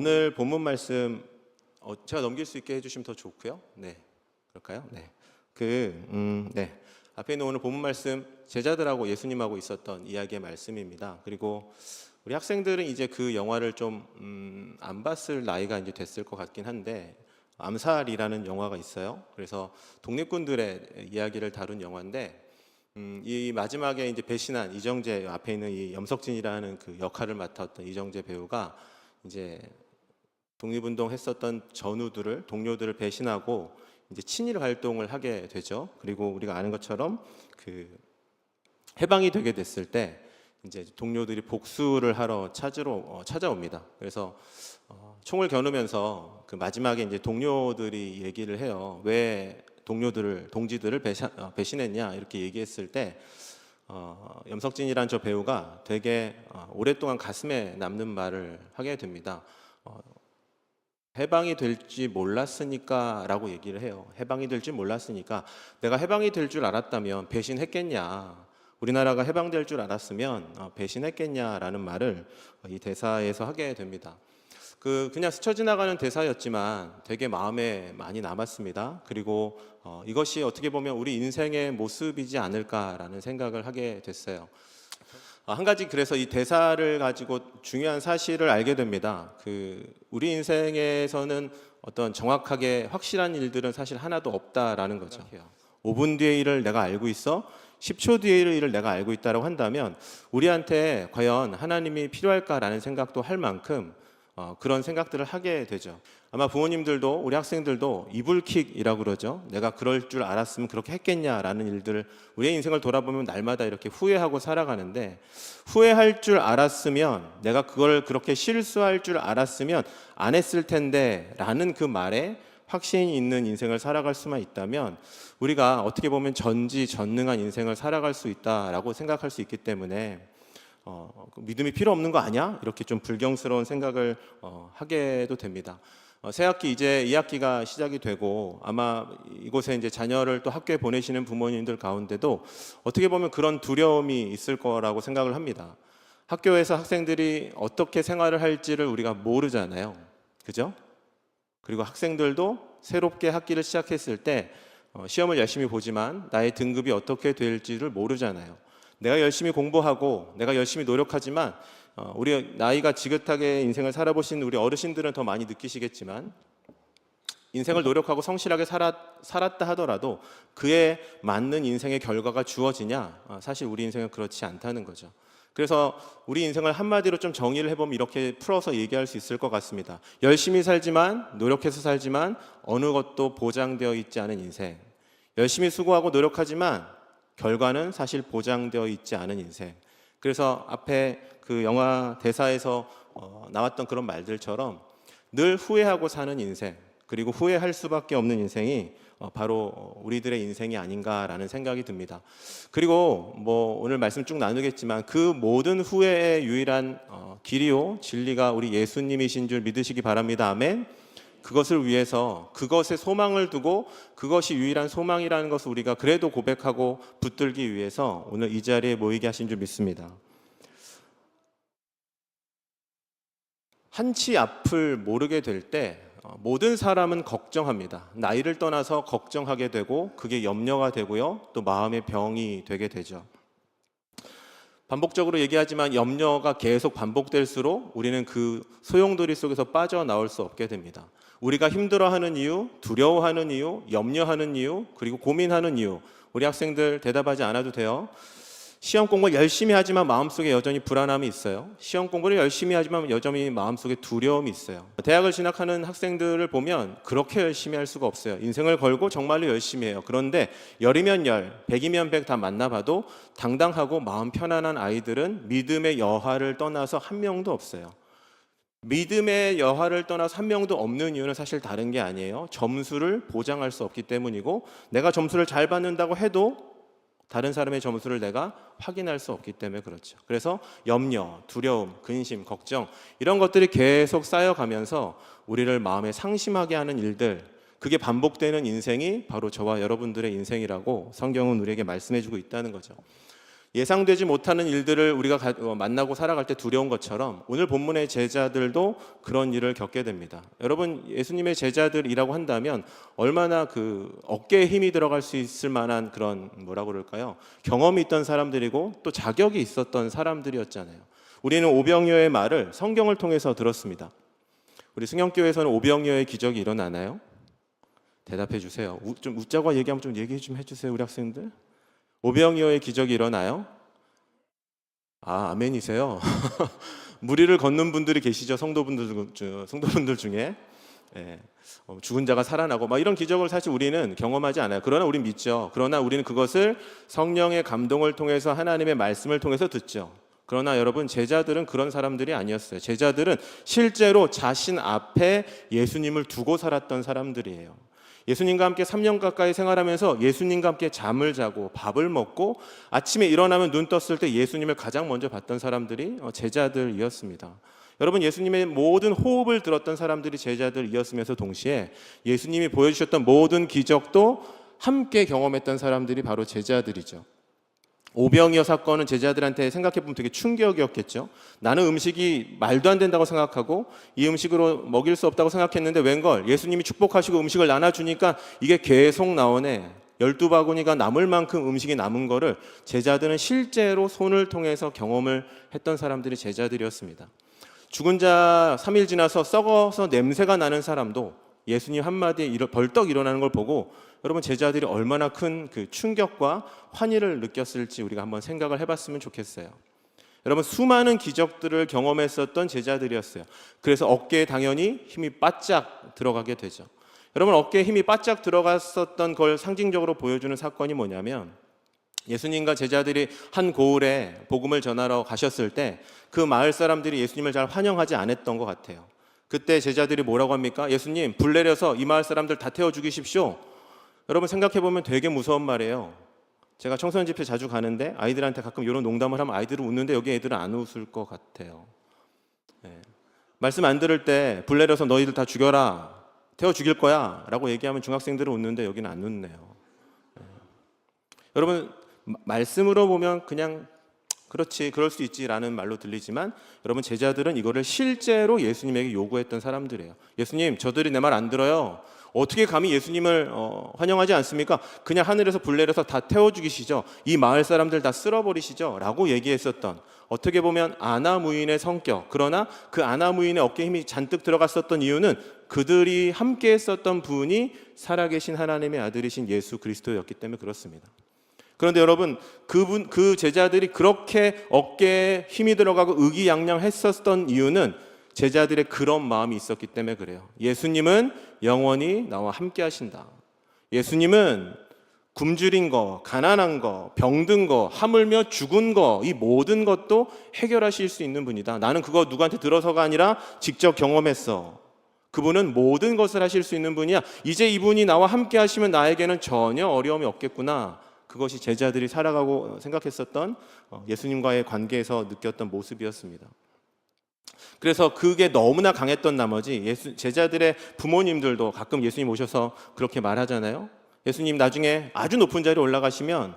오늘 본문 말씀 제가 넘길 수 있게 해주시면 더 좋고요. 네, 그럴까요? 네. 네. 앞에 있는 오늘 본문 말씀 제자들하고 예수님하고 있었던 이야기의 말씀입니다. 그리고 우리 학생들은 이제 그 영화를 좀 안 봤을 나이가 이제 됐을 것 같긴 한데, 암살이라는 영화가 있어요. 그래서 독립군들의 이야기를 다룬 영화인데, 이 마지막에 이제 배신한 이정재, 앞에 있는 이 염석진이라는 그 역할을 맡았던 이정재 배우가 이제 독립운동 했었던 전우들을, 동료들을 배신하고 이제 친일 활동을 하게 되죠. 그리고 우리가 아는 것처럼 그 해방이 되게 됐을 때 이제 동료들이 복수를 하러 찾아옵니다. 그래서 총을 겨누면서 그 마지막에 이제 동료들이 얘기를 해요. 왜 동지들을 배신했냐 이렇게 얘기했을 때 염석진이란 저 배우가 되게 오랫동안 가슴에 남는 말을 하게 됩니다. 해방이 될지 몰랐으니까 라고 얘기를 해요. 해방이 될지 몰랐으니까, 내가 해방이 될 줄 알았다면 배신했겠냐, 우리나라가 해방될 줄 알았으면 배신했겠냐라는 말을 이 대사에서 하게 됩니다. 그냥 스쳐 지나가는 대사였지만 되게 마음에 많이 남았습니다. 그리고 이것이 어떻게 보면 우리 인생의 모습이지 않을까라는 생각을 하게 됐어요. 한 가지, 그래서 이 대사를 가지고 중요한 사실을 알게 됩니다. 우리 인생에서는 어떤 정확하게 확실한 일들은 사실 하나도 없다라는 거죠. 5분 뒤의 일을 내가 알고 있어, 10초 뒤의 일을 내가 알고 있다라고 한다면 우리한테 과연 하나님이 필요할까라는 생각도 할 만큼 그런 생각들을 하게 되죠. 아마 부모님들도 우리 학생들도 이불킥이라고 그러죠. 내가 그럴 줄 알았으면 그렇게 했겠냐라는 일들을 우리의 인생을 돌아보면 날마다 이렇게 후회하고 살아가는데, 후회할 줄 알았으면, 내가 그걸 그렇게 실수할 줄 알았으면 안 했을 텐데 라는 그 말에 확신이 있는 인생을 살아갈 수만 있다면 우리가 어떻게 보면 전지전능한 인생을 살아갈 수 있다라고 생각할 수 있기 때문에 믿음이 필요 없는 거 아니야? 이렇게 좀 불경스러운 생각을 하게도 됩니다. 새 학기, 이제 2학기가 시작이 되고 아마 이곳에 이제 자녀를 또 학교에 보내시는 부모님들 가운데도 어떻게 보면 그런 두려움이 있을 거라고 생각을 합니다. 학교에서 학생들이 어떻게 생활을 할지를 우리가 모르잖아요. 그죠? 그리고 학생들도 새롭게 학기를 시작했을 때 시험을 열심히 보지만 나의 등급이 어떻게 될지를 모르잖아요. 내가 열심히 공부하고 내가 열심히 노력하지만 우리 나이가 지긋하게 인생을 살아보신 우리 어르신들은 더 많이 느끼시겠지만, 인생을 노력하고 성실하게 살았다 하더라도 그에 맞는 인생의 결과가 주어지냐? 사실 우리 인생은 그렇지 않다는 거죠. 그래서 우리 인생을 한마디로 좀 정의를 해보면 이렇게 풀어서 얘기할 수 있을 것 같습니다. 열심히 살지만, 노력해서 살지만 어느 것도 보장되어 있지 않은 인생, 열심히 수고하고 노력하지만 결과는 사실 보장되어 있지 않은 인생. 그래서 앞에 그 영화 대사에서 나왔던 그런 말들처럼 늘 후회하고 사는 인생, 그리고 후회할 수밖에 없는 인생이 바로 우리들의 인생이 아닌가라는 생각이 듭니다. 그리고 오늘 말씀 쭉 나누겠지만 그 모든 후회의 유일한 길이요 진리가 우리 예수님이신 줄 믿으시기 바랍니다. 아멘. 그것을 위해서, 그것에 소망을 두고 그것이 유일한 소망이라는 것을 우리가 그래도 고백하고 붙들기 위해서 오늘 이 자리에 모이게 하신 줄 믿습니다. 한치 앞을 모르게 될 때 모든 사람은 걱정합니다. 나이를 떠나서 걱정하게 되고 그게 염려가 되고요, 또 마음의 병이 되게 되죠. 반복적으로 얘기하지만 염려가 계속 반복될수록 우리는 그 소용돌이 속에서 빠져나올 수 없게 됩니다. 우리가 힘들어하는 이유, 두려워하는 이유, 염려하는 이유, 그리고 고민하는 이유, 우리 학생들 대답하지 않아도 돼요. 시험 공부를 열심히 하지만 마음속에 여전히 불안함이 있어요. 시험 공부를 열심히 하지만 여전히 마음속에 두려움이 있어요. 대학을 진학하는 학생들을 보면 그렇게 열심히 할 수가 없어요. 인생을 걸고 정말로 열심히 해요. 그런데 열이면 열, 백이면 백 다 만나봐도 당당하고 마음 편안한 아이들은 믿음의 여하를 떠나서 한 명도 없어요. 믿음의 여하를 떠나서 한 명도 없는 이유는 사실 다른 게 아니에요. 점수를 보장할 수 없기 때문이고, 내가 점수를 잘 받는다고 해도 다른 사람의 점수를 내가 확인할 수 없기 때문에 그렇죠. 그래서 염려, 두려움, 근심, 걱정, 이런 것들이 계속 쌓여가면서 우리를 마음에 상심하게 하는 일들, 그게 반복되는 인생이 바로 저와 여러분들의 인생이라고 성경은 우리에게 말씀해주고 있다는 거죠. 예상되지 못하는 일들을 우리가 만나고 살아갈 때 두려운 것처럼 오늘 본문의 제자들도 그런 일을 겪게 됩니다. 여러분, 예수님의 제자들이라고 한다면 얼마나 그 어깨에 힘이 들어갈 수 있을 만한 그런 뭐라고 그럴까요? 경험이 있던 사람들이고 또 자격이 있었던 사람들이었잖아요. 우리는 오병이어의 말을 성경을 통해서 들었습니다. 우리 승영교회에서는 오병이어의 기적이 일어나나요? 대답해 주세요. 좀 웃자고 얘기하면 좀 얘기 좀 해주세요, 우리 학생들. 오병이어의 기적이 일어나요? 아멘이세요. 무리를 걷는 분들이 계시죠, 성도분들 중에. 예, 죽은 자가 살아나고 막 이런 기적을 사실 우리는 경험하지 않아요. 그러나 우리는 믿죠. 그러나 우리는 그것을 성령의 감동을 통해서 하나님의 말씀을 통해서 듣죠. 그러나 여러분, 제자들은 그런 사람들이 아니었어요. 제자들은 실제로 자신 앞에 예수님을 두고 살았던 사람들이에요. 예수님과 함께 3년 가까이 생활하면서 예수님과 함께 잠을 자고 밥을 먹고 아침에 일어나면 눈 떴을 때 예수님을 가장 먼저 봤던 사람들이 제자들이었습니다. 여러분, 예수님의 모든 호흡을 들었던 사람들이 제자들이었으면서 동시에 예수님이 보여주셨던 모든 기적도 함께 경험했던 사람들이 바로 제자들이죠. 오병이어 사건은 제자들한테 생각해보면 되게 충격이었겠죠. 나는 음식이 말도 안 된다고 생각하고 이 음식으로 먹일 수 없다고 생각했는데 웬걸 예수님이 축복하시고 음식을 나눠주니까 이게 계속 나오네. 12바구니가 남을 만큼 음식이 남은 거를 제자들은 실제로 손을 통해서 경험을 했던 사람들이 제자들이었습니다. 죽은 자 3일 지나서 썩어서 냄새가 나는 사람도 예수님 한마디에 벌떡 일어나는 걸 보고 여러분, 제자들이 얼마나 큰 그 충격과 환희를 느꼈을지 우리가 한번 생각을 해봤으면 좋겠어요. 여러분, 수많은 기적들을 경험했었던 제자들이었어요. 그래서 어깨에 당연히 힘이 바짝 들어가게 되죠. 여러분, 어깨에 힘이 바짝 들어갔었던 걸 상징적으로 보여주는 사건이 뭐냐면 예수님과 제자들이 한 고을에 복음을 전하러 가셨을 때 그 마을 사람들이 예수님을 잘 환영하지 않았던 것 같아요. 그때 제자들이 뭐라고 합니까? 예수님, 불 내려서 이 마을 사람들 다 태워 죽이십시오. 여러분, 생각해보면 되게 무서운 말이에요. 제가 청소년 집회 자주 가는데 아이들한테 가끔 이런 농담을 하면 아이들은 웃는데 여기 애들은 안 웃을 것 같아요. 네. 말씀 안 들을 때 불 내려서 너희들 다 죽여라, 태워 죽일 거야 라고 얘기하면 중학생들은 웃는데 여기는 안 웃네요. 네. 여러분, 말씀으로 보면 그냥 그렇지, 그럴 수 있지라는 말로 들리지만 여러분, 제자들은 이거를 실제로 예수님에게 요구했던 사람들이에요. 예수님, 저들이 내 말 안 들어요. 어떻게 감히 예수님을 환영하지 않습니까? 그냥 하늘에서 불 내려서 다 태워 죽이시죠. 이 마을 사람들 다 쓸어버리시죠 라고 얘기했었던, 어떻게 보면 아나무인의 성격, 그러나 그 아나무인의 어깨에 힘이 잔뜩 들어갔었던 이유는 그들이 함께 했었던 분이 살아계신 하나님의 아들이신 예수 그리스도였기 때문에 그렇습니다. 그런데 여러분, 그 제자들이 그렇게 어깨에 힘이 들어가고 의기양양했었던 이유는 제자들의 그런 마음이 있었기 때문에 그래요. 예수님은 영원히 나와 함께 하신다. 예수님은 굶주린 거, 가난한 거, 병든 거, 하물며 죽은 거, 이 모든 것도 해결하실 수 있는 분이다. 나는 그거 누구한테 들어서가 아니라 직접 경험했어. 그분은 모든 것을 하실 수 있는 분이야. 이제 이분이 나와 함께 하시면 나에게는 전혀 어려움이 없겠구나. 그것이 제자들이 살아가고 생각했었던 예수님과의 관계에서 느꼈던 모습이었습니다. 그래서 그게 너무나 강했던 나머지 제자들의 부모님들도 가끔 예수님 오셔서 그렇게 말하잖아요. 예수님, 나중에 아주 높은 자리에 올라가시면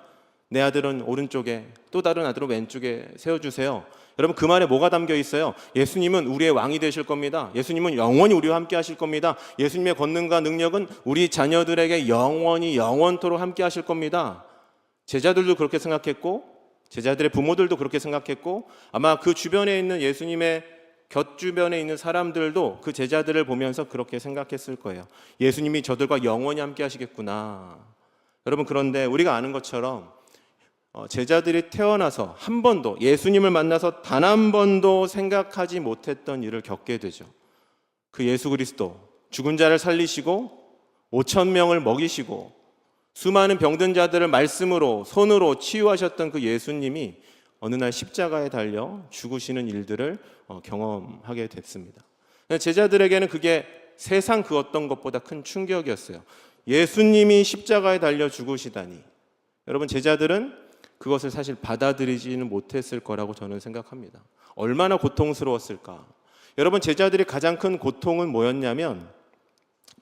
내 아들은 오른쪽에 또 다른 아들은 왼쪽에 세워주세요. 여러분, 그 말에 뭐가 담겨 있어요? 예수님은 우리의 왕이 되실 겁니다. 예수님은 영원히 우리와 함께 하실 겁니다. 예수님의 권능과 능력은 우리 자녀들에게 영원히 영원토록 함께 하실 겁니다. 제자들도 그렇게 생각했고 제자들의 부모들도 그렇게 생각했고 아마 그 주변에 있는 예수님의 곁주변에 있는 사람들도 그 제자들을 보면서 그렇게 생각했을 거예요. 예수님이 저들과 영원히 함께 하시겠구나. 여러분, 그런데 우리가 아는 것처럼 제자들이 태어나서 한 번도, 예수님을 만나서 단 한 번도 생각하지 못했던 일을 겪게 되죠. 그 예수 그리스도, 죽은 자를 살리시고 5천 명을 먹이시고 수많은 병든 자들을 말씀으로, 손으로 치유하셨던 그 예수님이 어느 날 십자가에 달려 죽으시는 일들을 경험하게 됐습니다. 제자들에게는 그게 세상 그 어떤 것보다 큰 충격이었어요. 예수님이 십자가에 달려 죽으시다니. 여러분, 제자들은 그것을 사실 받아들이지는 못했을 거라고 저는 생각합니다. 얼마나 고통스러웠을까. 여러분, 제자들의 가장 큰 고통은 뭐였냐면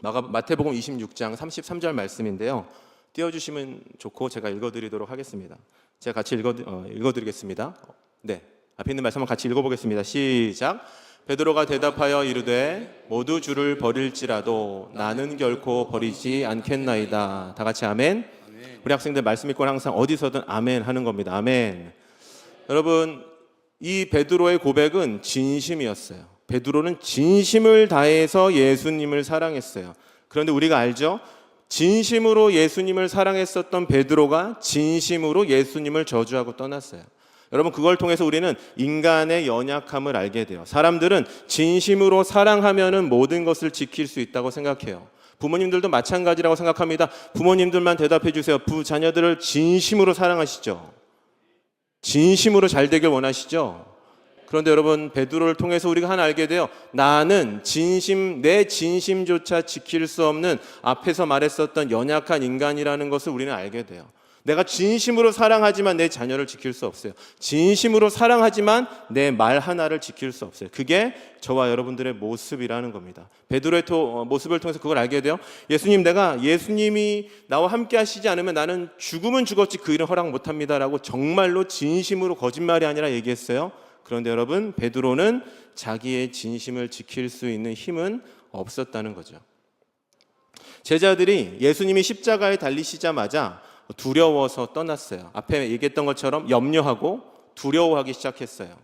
마태복음 26장 33절 말씀인데요. 띄워주시면 좋고 제가 읽어드리도록 하겠습니다. 제가 같이 읽어드리겠습니다. 네, 앞에 있는 말씀 한번 같이 읽어보겠습니다. 시작. 베드로가 대답하여 이르되 모두 주를 버릴지라도 나는 결코 버리지 않겠나이다. 다 같이 아멘. 우리 학생들 말씀 읽고 항상 어디서든 아멘 하는 겁니다. 아멘. 여러분, 이 베드로의 고백은 진심이었어요. 베드로는 진심을 다해서 예수님을 사랑했어요. 그런데 우리가 알죠? 진심으로 예수님을 사랑했었던 베드로가 진심으로 예수님을 저주하고 떠났어요. 여러분, 그걸 통해서 우리는 인간의 연약함을 알게 돼요. 사람들은 진심으로 사랑하면은 모든 것을 지킬 수 있다고 생각해요. 부모님들도 마찬가지라고 생각합니다. 부모님들만 대답해 주세요. 자녀들을 진심으로 사랑하시죠? 진심으로 잘 되길 원하시죠? 그런데 여러분, 베드로를 통해서 우리가 하나 알게 돼요. 나는 내 진심조차 지킬 수 없는 앞에서 말했었던 연약한 인간이라는 것을 우리는 알게 돼요. 내가 진심으로 사랑하지만 내 자녀를 지킬 수 없어요. 진심으로 사랑하지만 내 말 하나를 지킬 수 없어요. 그게 저와 여러분들의 모습이라는 겁니다. 베드로의 모습을 통해서 그걸 알게 돼요. 예수님이 나와 함께 하시지 않으면 나는 죽으면 죽었지 그 일은 허락 못합니다라고 정말로 진심으로 거짓말이 아니라 얘기했어요. 그런데 여러분, 베드로는 자기의 진심을 지킬 수 있는 힘은 없었다는 거죠. 제자들이 예수님이 십자가에 달리시자마자 두려워서 떠났어요. 앞에 얘기했던 것처럼 염려하고 두려워하기 시작했어요.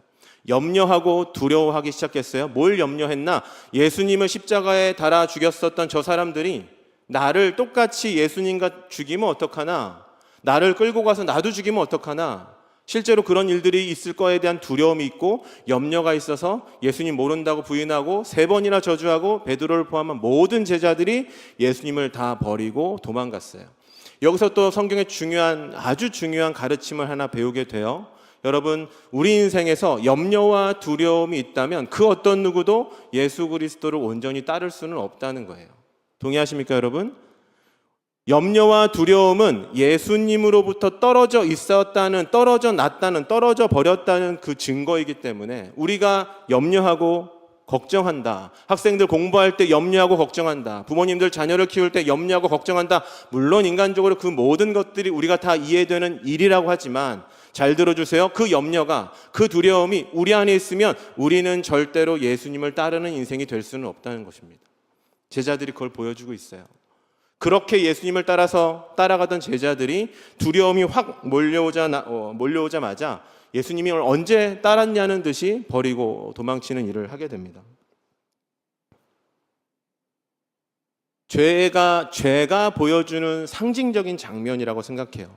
염려하고 두려워하기 시작했어요. 뭘 염려했나? 예수님을 십자가에 달아 죽였었던 저 사람들이 나를 똑같이 예수님과 죽이면 어떡하나? 나를 끌고 가서 나도 죽이면 어떡하나? 실제로 그런 일들이 있을 거에 대한 두려움이 있고 염려가 있어서 예수님 모른다고 부인하고 3번이나 저주하고 베드로를 포함한 모든 제자들이 예수님을 다 버리고 도망갔어요. 여기서 또 성경의 아주 중요한 가르침을 하나 배우게 돼요. 여러분, 우리 인생에서 염려와 두려움이 있다면 그 어떤 누구도 예수 그리스도를 온전히 따를 수는 없다는 거예요. 동의하십니까, 여러분? 염려와 두려움은 예수님으로부터 떨어져 났다는, 떨어져 버렸다는 그 증거이기 때문에 우리가 염려하고 걱정한다. 학생들 공부할 때 염려하고 걱정한다. 부모님들 자녀를 키울 때 염려하고 걱정한다. 물론 인간적으로 그 모든 것들이 우리가 다 이해되는 일이라고 하지만 잘 들어주세요. 그 염려가, 그 두려움이 우리 안에 있으면 우리는 절대로 예수님을 따르는 인생이 될 수는 없다는 것입니다. 제자들이 그걸 보여주고 있어요. 그렇게 예수님을 따라가던 제자들이 두려움이 확 몰려오자마자 예수님이 언제 따랐냐는 듯이 버리고 도망치는 일을 하게 됩니다. 죄가 보여주는 상징적인 장면이라고 생각해요.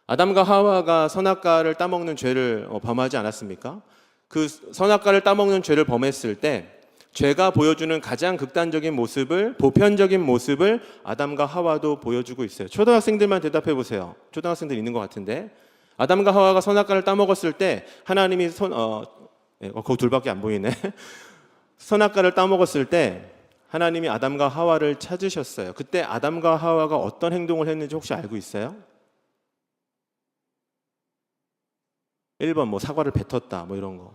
아담과 하와가 선악과를 따먹는 죄를 범하지 않았습니까? 그 선악과를 따먹는 죄를 범했을 때 죄가 보여주는 가장 극단적인 모습을, 보편적인 모습을 아담과 하와도 보여주고 있어요. 초등학생들만 대답해 보세요. 초등학생들 있는 것 같은데. 아담과 하와가 선악과를 따먹었을 때 하나님이 거기 둘밖에 안 보이네. 선악과를 따먹었을 때 하나님이 아담과 하와를 찾으셨어요. 그때 아담과 하와가 어떤 행동을 했는지 혹시 알고 있어요? 1번 사과를 뱉었다 이런 거.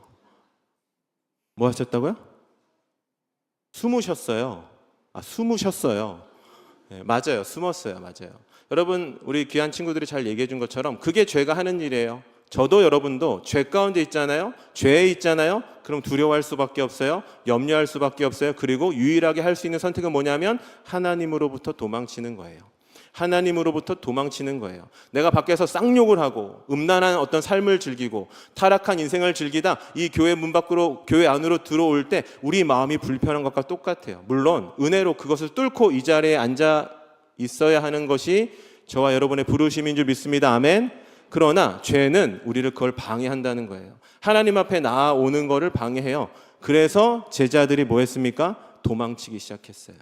뭐 하셨다고요? 숨으셨어요. 숨으셨어요. 네, 맞아요. 숨었어요. 맞아요. 여러분, 우리 귀한 친구들이 잘 얘기해 준 것처럼 그게 죄가 하는 일이에요. 저도 여러분도 죄 가운데 있잖아요. 죄에 있잖아요. 그럼 두려워할 수밖에 없어요. 염려할 수밖에 없어요. 그리고 유일하게 할 수 있는 선택은 뭐냐면 하나님으로부터 도망치는 거예요. 하나님으로부터 도망치는 거예요. 내가 밖에서 쌍욕을 하고 음란한 어떤 삶을 즐기고 타락한 인생을 즐기다 이 교회 문 밖으로, 교회 안으로 들어올 때 우리 마음이 불편한 것과 똑같아요. 물론 은혜로 그것을 뚫고 이 자리에 앉아 있어야 하는 것이 저와 여러분의 부르심인 줄 믿습니다. 아멘. 그러나 죄는 우리를 그걸 방해한다는 거예요. 하나님 앞에 나아오는 것을 방해해요. 그래서 제자들이 뭐 했습니까? 도망치기 시작했어요.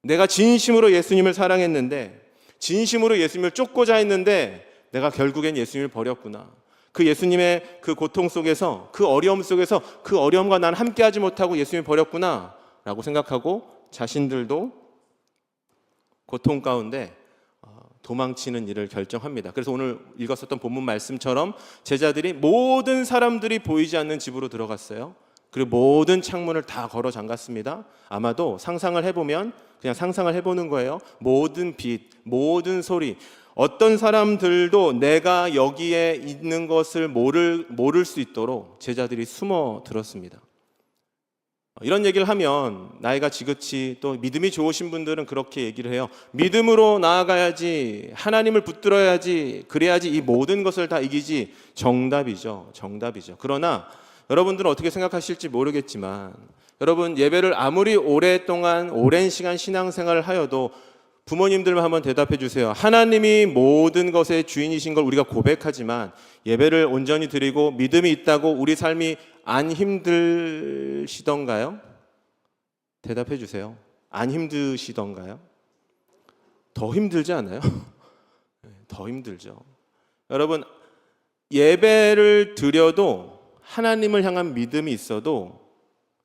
내가 진심으로 예수님을 사랑했는데, 진심으로 예수님을 쫓고자 했는데 내가 결국엔 예수님을 버렸구나. 그 예수님의 그 고통 속에서, 그 어려움 속에서 그 어려움과 난 함께하지 못하고 예수님을 버렸구나 라고 생각하고 자신들도 고통 가운데 도망치는 일을 결정합니다. 그래서 오늘 읽었었던 본문 말씀처럼 제자들이 모든 사람들이 보이지 않는 집으로 들어갔어요. 그리고 모든 창문을 다 걸어 잠갔습니다. 아마도 상상을 해보면 그냥 상상을 해보는 거예요. 모든 빛, 모든 소리, 어떤 사람들도 내가 여기에 있는 것을 모를 수 있도록 제자들이 숨어 들었습니다. 이런 얘기를 하면 나이가 지긋이 또 믿음이 좋으신 분들은 그렇게 얘기를 해요. 믿음으로 나아가야지, 하나님을 붙들어야지, 그래야지 이 모든 것을 다 이기지. 정답이죠. 그러나 여러분들은 어떻게 생각하실지 모르겠지만, 여러분 예배를 아무리 오랜 시간 신앙생활을 하여도 부모님들만 한번 대답해 주세요. 하나님이 모든 것의 주인이신 걸 우리가 고백하지만 예배를 온전히 드리고 믿음이 있다고 우리 삶이 안 힘드시던가요? 대답해 주세요. 안 힘드시던가요? 더 힘들지 않아요? 더 힘들죠. 여러분, 예배를 드려도 하나님을 향한 믿음이 있어도,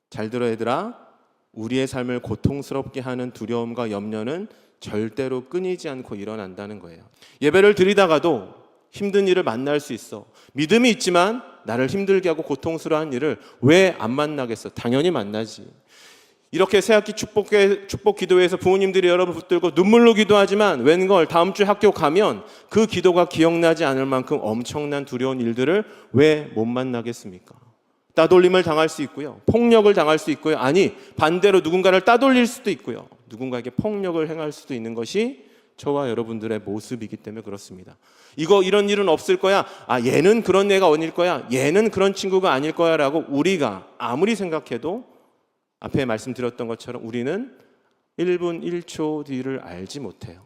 잘 들어 얘들아, 우리의 삶을 고통스럽게 하는 두려움과 염려는 절대로 끊이지 않고 일어난다는 거예요. 예배를 드리다가도 힘든 일을 만날 수 있어. 믿음이 있지만 나를 힘들게 하고 고통스러운 일을 왜 안 만나겠어? 당연히 만나지. 이렇게 새학기 축복 기도회에서 부모님들이 여러분 붙들고 눈물로 기도하지만 웬걸 다음 주 학교 가면 그 기도가 기억나지 않을 만큼 엄청난 두려운 일들을 왜 못 만나겠습니까? 따돌림을 당할 수 있고요. 폭력을 당할 수 있고요. 아니, 반대로 누군가를 따돌릴 수도 있고요. 누군가에게 폭력을 행할 수도 있는 것이 저와 여러분들의 모습이기 때문에 그렇습니다. 이런 일은 없을 거야. 얘는 그런 애가 아닐 거야. 얘는 그런 친구가 아닐 거야 라고 우리가 아무리 생각해도 앞에 말씀드렸던 것처럼 우리는 1분 1초 뒤를 알지 못해요.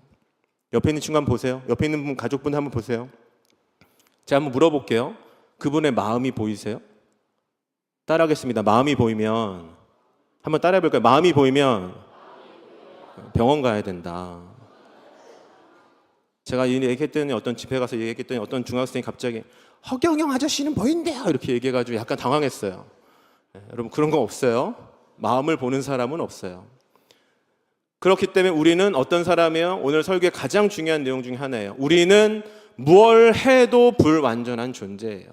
옆에 있는 친구 한번 보세요. 옆에 있는 분, 가족분 한번 보세요. 제가 한번 물어볼게요. 그분의 마음이 보이세요? 따라하겠습니다. 마음이 보이면 한번 따라해 볼까요? 마음이 보이면 병원 가야 된다. 제가 얘기했더니 어떤 집회 가서 얘기했더니 어떤 중학생이 갑자기 허경영 아저씨는 보인대요 이렇게 얘기해가지고 약간 당황했어요. 여러분 그런 거 없어요. 마음을 보는 사람은 없어요. 그렇기 때문에 우리는 어떤 사람이에요? 오늘 설교의 가장 중요한 내용 중에 하나예요. 우리는 뭘 해도 불완전한 존재예요.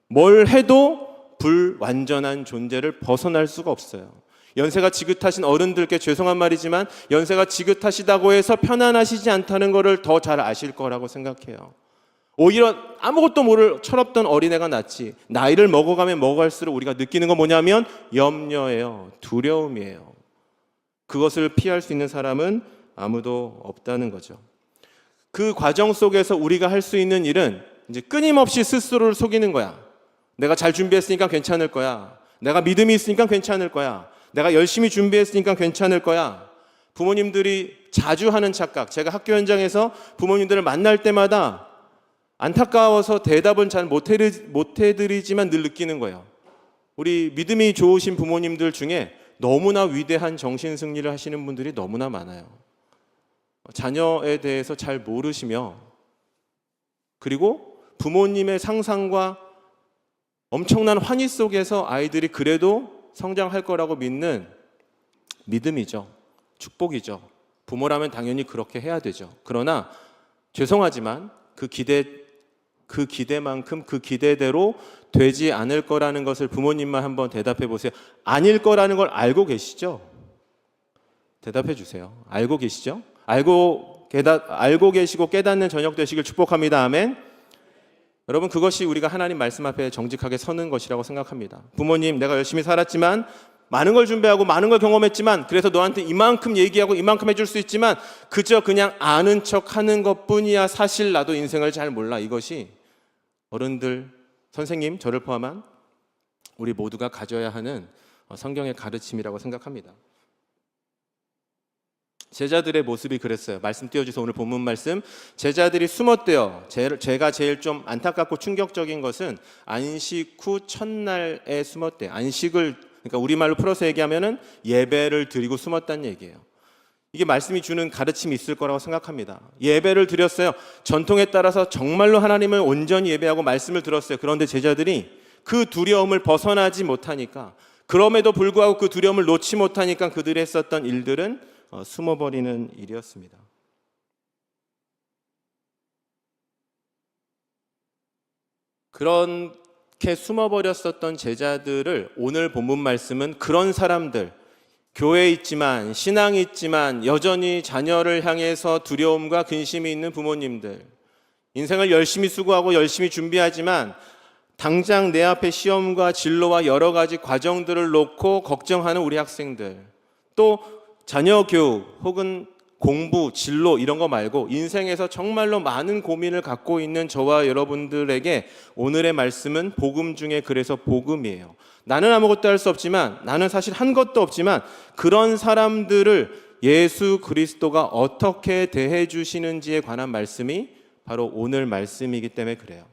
뭘 해도 불완전한 존재를 벗어날 수가 없어요. 연세가 지긋하신 어른들께 죄송한 말이지만 연세가 지긋하시다고 해서 편안하시지 않다는 것을 더 잘 아실 거라고 생각해요. 오히려 아무것도 모를 철없던 어린애가 낫지. 나이를 먹어가면 먹어갈수록 우리가 느끼는 건 뭐냐면 염려예요. 두려움이에요. 그것을 피할 수 있는 사람은 아무도 없다는 거죠. 그 과정 속에서 우리가 할 수 있는 일은 이제 끊임없이 스스로를 속이는 거야. 내가 잘 준비했으니까 괜찮을 거야. 내가 믿음이 있으니까 괜찮을 거야. 내가 열심히 준비했으니까 괜찮을 거야. 부모님들이 자주 하는 착각. 제가 학교 현장에서 부모님들을 만날 때마다 안타까워서 대답은 잘 못해드리지만 늘 느끼는 거예요. 우리 믿음이 좋으신 부모님들 중에 너무나 위대한 정신승리를 하시는 분들이 너무나 많아요. 자녀에 대해서 잘 모르시며 그리고 부모님의 상상과 엄청난 환희 속에서 아이들이 그래도 성장할 거라고 믿는 믿음이죠. 축복이죠. 부모라면 당연히 그렇게 해야 되죠. 그러나 죄송하지만 그 기대만큼 그 기대대로 되지 않을 거라는 것을 부모님만 한번 대답해 보세요. 아닐 거라는 걸 알고 계시죠? 대답해 주세요. 알고 계시죠? 알고 계시고 깨닫는 저녁 되시길 축복합니다. 아멘. 여러분 그것이 우리가 하나님 말씀 앞에 정직하게 서는 것이라고 생각합니다. 부모님 내가 열심히 살았지만 많은 걸 준비하고 많은 걸 경험했지만 그래서 너한테 이만큼 얘기하고 이만큼 해줄 수 있지만 그저 그냥 아는 척하는 것뿐이야. 사실 나도 인생을 잘 몰라. 이것이 어른들, 선생님, 저를 포함한 우리 모두가 가져야 하는 성경의 가르침이라고 생각합니다. 제자들의 모습이 그랬어요. 말씀 띄워주세요. 오늘 본문 말씀. 제자들이 숨었대요. 제가 제일 좀 안타깝고 충격적인 것은 안식 후 첫날에 숨었대요. 안식을 그러니까 우리말로 풀어서 얘기하면은 예배를 드리고 숨었다는 얘기예요. 이게 말씀이 주는 가르침이 있을 거라고 생각합니다. 예배를 드렸어요. 전통에 따라서 정말로 하나님을 온전히 예배하고 말씀을 들었어요. 그런데 제자들이 그 두려움을 벗어나지 못하니까 그럼에도 불구하고 그 두려움을 놓지 못하니까 그들이 했었던 일들은 숨어버리는 일이었습니다. 그렇게 숨어버렸었던 제자들을 오늘 본문 말씀은 그런 사람들, 교회에 있지만, 신앙이 있지만 여전히 자녀를 향해서 두려움과 근심이 있는 부모님들, 인생을 열심히 수고하고 열심히 준비하지만 당장 내 앞에 시험과 진로와 여러 가지 과정들을 놓고 걱정하는 우리 학생들, 또 자녀 교육 혹은 공부, 진로 이런 거 말고 인생에서 정말로 많은 고민을 갖고 있는 저와 여러분들에게 오늘의 말씀은 복음 중에 그래서 복음이에요. 나는 아무것도 할 수 없지만, 나는 사실 한 것도 없지만 그런 사람들을 예수 그리스도가 어떻게 대해 주시는지에 관한 말씀이 바로 오늘 말씀이기 때문에 그래요.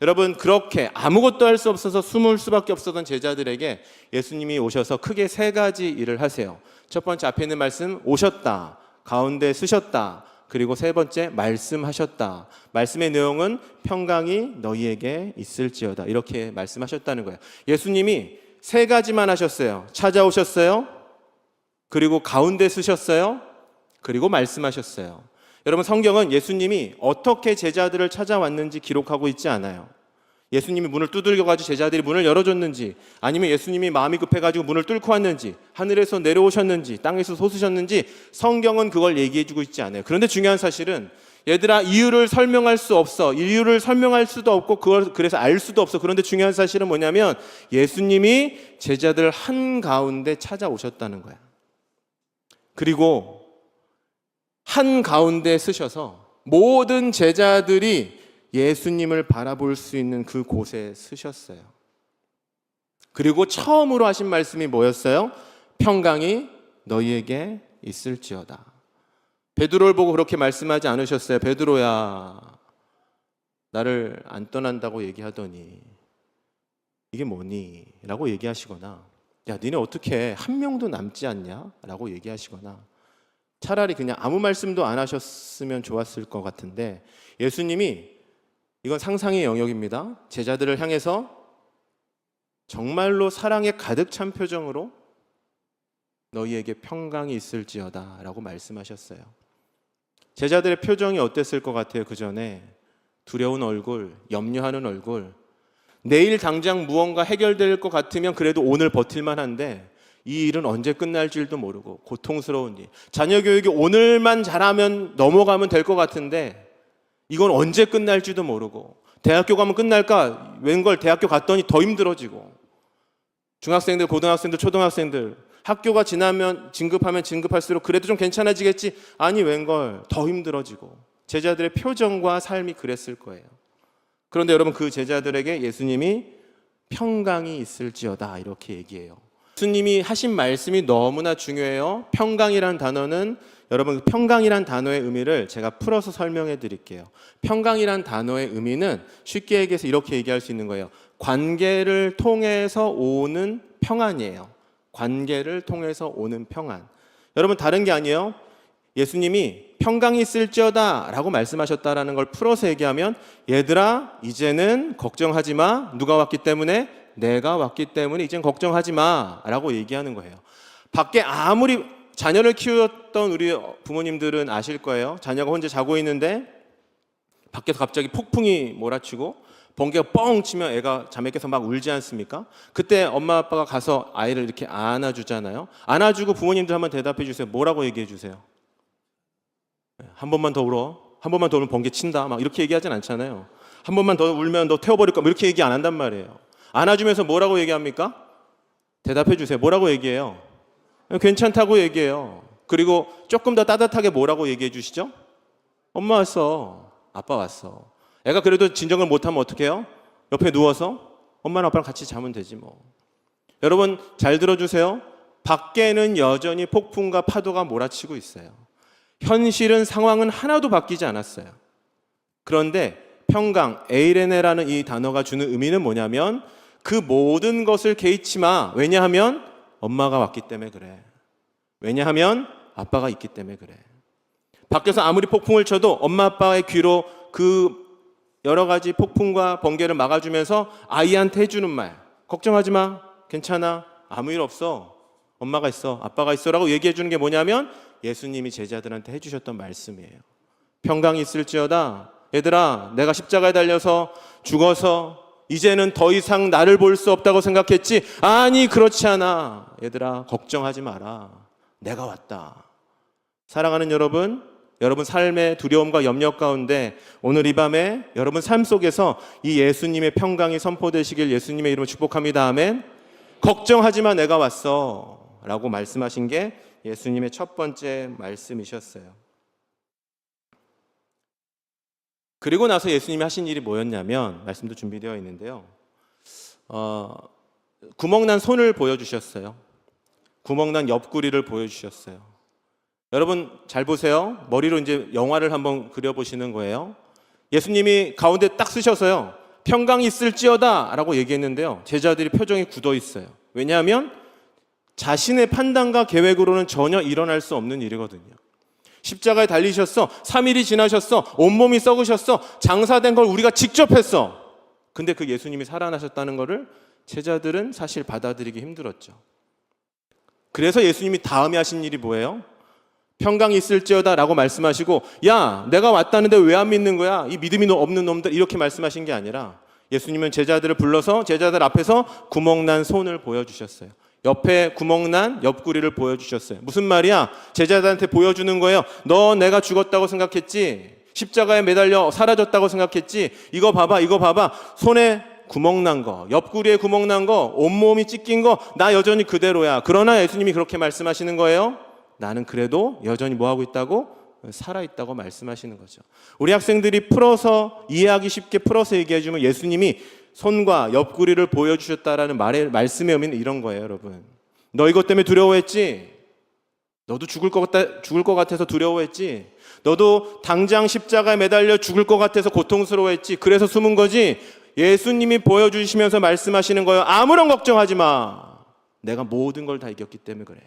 여러분, 그렇게 아무것도 할 수 없어서 숨을 수밖에 없었던 제자들에게 예수님이 오셔서 크게 세 가지 일을 하세요. 첫 번째, 앞에 있는 말씀, 오셨다, 가운데 쓰셨다, 그리고 세 번째, 말씀하셨다. 말씀의 내용은 평강이 너희에게 있을지어다, 이렇게 말씀하셨다는 거예요. 예수님이 세 가지만 하셨어요. 찾아오셨어요, 그리고 가운데 쓰셨어요, 그리고 말씀하셨어요. 여러분, 성경은 예수님이 어떻게 제자들을 찾아왔는지 기록하고 있지 않아요. 예수님이 문을 두들겨가지고 제자들이 문을 열어줬는지, 아니면 예수님이 마음이 급해가지고 문을 뚫고 왔는지, 하늘에서 내려오셨는지, 땅에서 솟으셨는지 성경은 그걸 얘기해주고 있지 않아요. 그런데 중요한 사실은, 얘들아, 이유를 설명할 수 없어. 이유를 설명할 수도 없고 그걸 그래서 알 수도 없어. 그런데 중요한 사실은 뭐냐면 예수님이 제자들 한가운데 찾아오셨다는 거야. 그리고 한가운데 쓰셔서 모든 제자들이 예수님을 바라볼 수 있는 그 곳에 쓰셨어요. 그리고 처음으로 하신 말씀이 뭐였어요? 평강이 너희에게 있을지어다. 베드로를 보고 그렇게 말씀하지 않으셨어요. 베드로야, 나를 안 떠난다고 얘기하더니 이게 뭐니? 라고 얘기하시거나, 야, 니네 어떻게 한 명도 남지 않냐? 라고 얘기하시거나, 차라리 그냥 아무 말씀도 안 하셨으면 좋았을 것 같은데, 예수님이, 이건 상상의 영역입니다, 제자들을 향해서 정말로 사랑에 가득 찬 표정으로 너희에게 평강이 있을지어다 라고 말씀하셨어요. 제자들의 표정이 어땠을 것 같아요? 그 전에 두려운 얼굴, 염려하는 얼굴, 내일 당장 무언가 해결될 것 같으면 그래도 오늘 버틸만 한데 이 일은 언제 끝날 줄도 모르고 고통스러운 일, 자녀 교육이 오늘만 잘하면 넘어가면 될 것 같은데 이건 언제 끝날지도 모르고, 대학교 가면 끝날까? 웬걸 대학교 갔더니 더 힘들어지고, 중학생들, 고등학생들, 초등학생들 학교가 지나면 진급하면 진급할수록 그래도 좀 괜찮아지겠지? 아니, 웬걸 더 힘들어지고. 제자들의 표정과 삶이 그랬을 거예요. 그런데 여러분, 그 제자들에게 예수님이 평강이 있을지어다 이렇게 얘기해요. 예수님이 하신 말씀이 너무나 중요해요. 평강이란 단어는, 여러분, 평강이란 단어의 의미를 제가 풀어서 설명해 드릴게요. 평강이란 단어의 의미는 쉽게 얘기해서 이렇게 얘기할 수 있는 거예요. 관계를 통해서 오는 평안이에요. 관계를 통해서 오는 평안. 여러분, 다른 게 아니에요. 예수님이 평강이 있을지어다 라고 말씀하셨다라는 걸 풀어서 얘기하면, 얘들아, 이제는 걱정하지 마. 누가 왔기 때문에? 내가 왔기 때문에 이젠 걱정하지 마 라고 얘기하는 거예요. 밖에 아무리 자녀를 키웠던 우리 부모님들은 아실 거예요. 자녀가 혼자 자고 있는데 밖에서 갑자기 폭풍이 몰아치고 번개가 뻥 치면 애가 잠에 깨서 막 울지 않습니까? 그때 엄마 아빠가 가서 아이를 이렇게 안아주잖아요. 안아주고 부모님들 한번 대답해 주세요. 뭐라고 얘기해 주세요? 한 번만 더 울어, 한 번만 더 울면 번개 친다, 막 이렇게 얘기하진 않잖아요. 한 번만 더 울면 너 태워버릴 거야, 이렇게 얘기 안 한단 말이에요. 안아주면서 뭐라고 얘기합니까? 대답해 주세요. 뭐라고 얘기해요? 괜찮다고 얘기해요. 그리고 조금 더 따뜻하게 뭐라고 얘기해 주시죠? 엄마 왔어, 아빠 왔어. 애가 그래도 진정을 못하면 어떻게 해요? 옆에 누워서 엄마랑 아빠랑 같이 자면 되지 뭐. 여러분, 잘 들어주세요. 밖에는 여전히 폭풍과 파도가 몰아치고 있어요. 현실은, 상황은 하나도 바뀌지 않았어요. 그런데 평강, 에이레네라는 이 단어가 주는 의미는 뭐냐면, 그 모든 것을 개의치 마. 왜냐하면 엄마가 왔기 때문에 그래. 왜냐하면 아빠가 있기 때문에 그래. 밖에서 아무리 폭풍을 쳐도 엄마 아빠의 귀로 그 여러 가지 폭풍과 번개를 막아주면서 아이한테 해주는 말, 걱정하지 마, 괜찮아, 아무 일 없어, 엄마가 있어, 아빠가 있어 라고 얘기해 주는 게 뭐냐면 예수님이 제자들한테 해주셨던 말씀이에요. 평강이 있을지어다. 얘들아, 내가 십자가에 달려서 죽어서 이제는 더 이상 나를 볼 수 없다고 생각했지? 아니, 그렇지 않아. 얘들아, 걱정하지 마라. 내가 왔다. 사랑하는 여러분, 여러분 삶의 두려움과 염려 가운데 오늘 이 밤에 여러분 삶 속에서 이 예수님의 평강이 선포되시길 예수님의 이름으로 축복합니다. 아멘. 걱정하지 마, 내가 왔어 라고 말씀하신 게 예수님의 첫 번째 말씀이셨어요. 그리고 나서 예수님이 하신 일이 뭐였냐면, 말씀도 준비되어 있는데요, 구멍난 손을 보여주셨어요. 구멍난 옆구리를 보여주셨어요. 여러분 잘 보세요. 머리로 이제 영화를 한번 그려보시는 거예요. 예수님이 가운데 딱 쓰셔서요, 평강이 있을지어다 라고 얘기했는데요, 제자들이 표정이 굳어 있어요. 왜냐하면 자신의 판단과 계획으로는 전혀 일어날 수 없는 일이거든요. 십자가에 달리셨어, 3일이 지나셨어, 온몸이 썩으셨어, 장사된 걸 우리가 직접 했어. 근데 그 예수님이 살아나셨다는 거를 제자들은 사실 받아들이기 힘들었죠. 그래서 예수님이 다음에 하신 일이 뭐예요? 평강이 있을지어다 라고 말씀하시고, 야, 내가 왔다는데 왜 안 믿는 거야? 이 믿음이 없는 놈들, 이렇게 말씀하신 게 아니라 예수님은 제자들을 불러서 제자들 앞에서 구멍난 손을 보여주셨어요. 옆에 구멍난 옆구리를 보여주셨어요. 무슨 말이야? 제자들한테 보여주는 거예요. 너 내가 죽었다고 생각했지? 십자가에 매달려 사라졌다고 생각했지? 이거 봐봐, 이거 봐봐. 손에 구멍난 거, 옆구리에 구멍난 거, 온몸이 찢긴 거, 나 여전히 그대로야. 그러나 예수님이 그렇게 말씀하시는 거예요. 나는 그래도 여전히 뭐하고 있다고? 살아있다고 말씀하시는 거죠. 우리 학생들이 풀어서, 이해하기 쉽게 풀어서 얘기해주면 예수님이 손과 옆구리를 보여주셨다라는 말씀의 의미는 이런 거예요, 여러분. 너 이것 때문에 두려워했지? 너도 죽을 것 같아서 두려워했지? 너도 당장 십자가에 매달려 죽을 것 같아서 고통스러워했지? 그래서 숨은 거지? 예수님이 보여주시면서 말씀하시는 거예요. 아무런 걱정하지 마. 내가 모든 걸 다 이겼기 때문에 그래.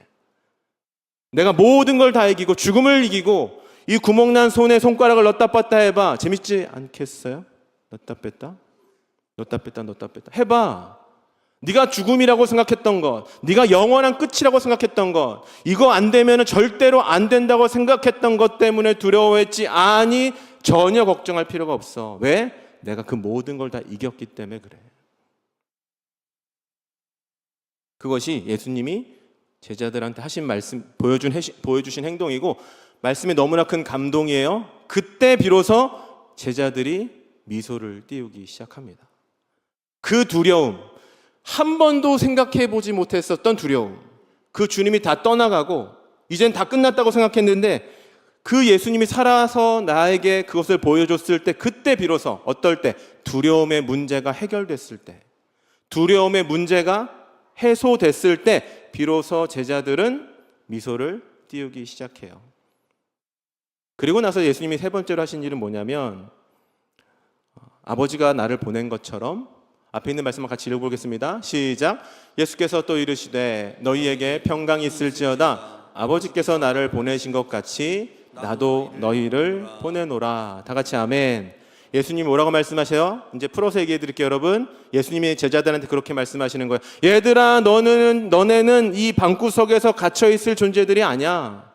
내가 모든 걸 다 이기고 죽음을 이기고 이 구멍난 손에 손가락을 넣었다 뺐다 해봐. 재밌지 않겠어요? 넣었다 뺐다? 넣었다 뺐다 넣었다 뺐다 해봐. 네가 죽음이라고 생각했던 것, 네가 영원한 끝이라고 생각했던 것, 이거 안 되면 절대로 안 된다고 생각했던 것 때문에 두려워했지? 아니, 전혀 걱정할 필요가 없어. 왜? 내가 그 모든 걸 다 이겼기 때문에 그래. 그것이 예수님이 제자들한테 하신 말씀, 보여주신 행동이고, 말씀이 너무나 큰 감동이에요. 그때 비로소 제자들이 미소를 띄우기 시작합니다. 그 두려움, 한 번도 생각해 보지 못했었던 두려움, 그 주님이 다 떠나가고 이젠 다 끝났다고 생각했는데 그 예수님이 살아서 나에게 그것을 보여줬을 때, 그때 비로소 어떨 때? 두려움의 문제가 해결됐을 때, 두려움의 문제가 해소됐을 때 비로소 제자들은 미소를 띄우기 시작해요. 그리고 나서 예수님이 세 번째로 하신 일은 뭐냐면, 아버지가 나를 보낸 것처럼, 앞에 있는 말씀을 같이 읽어보겠습니다. 시작. 예수께서 또 이르시되 너희에게 평강이 있을지어다. 아버지께서 나를 보내신 것 같이 나도 너희를 보내노라. 다 같이 아멘. 예수님이 뭐라고 말씀하세요? 이제 풀어서 얘기해 드릴게요, 여러분. 예수님이 제자들한테 그렇게 말씀하시는 거예요. 얘들아, 너네는 이 방구석에서 갇혀 있을 존재들이 아니야.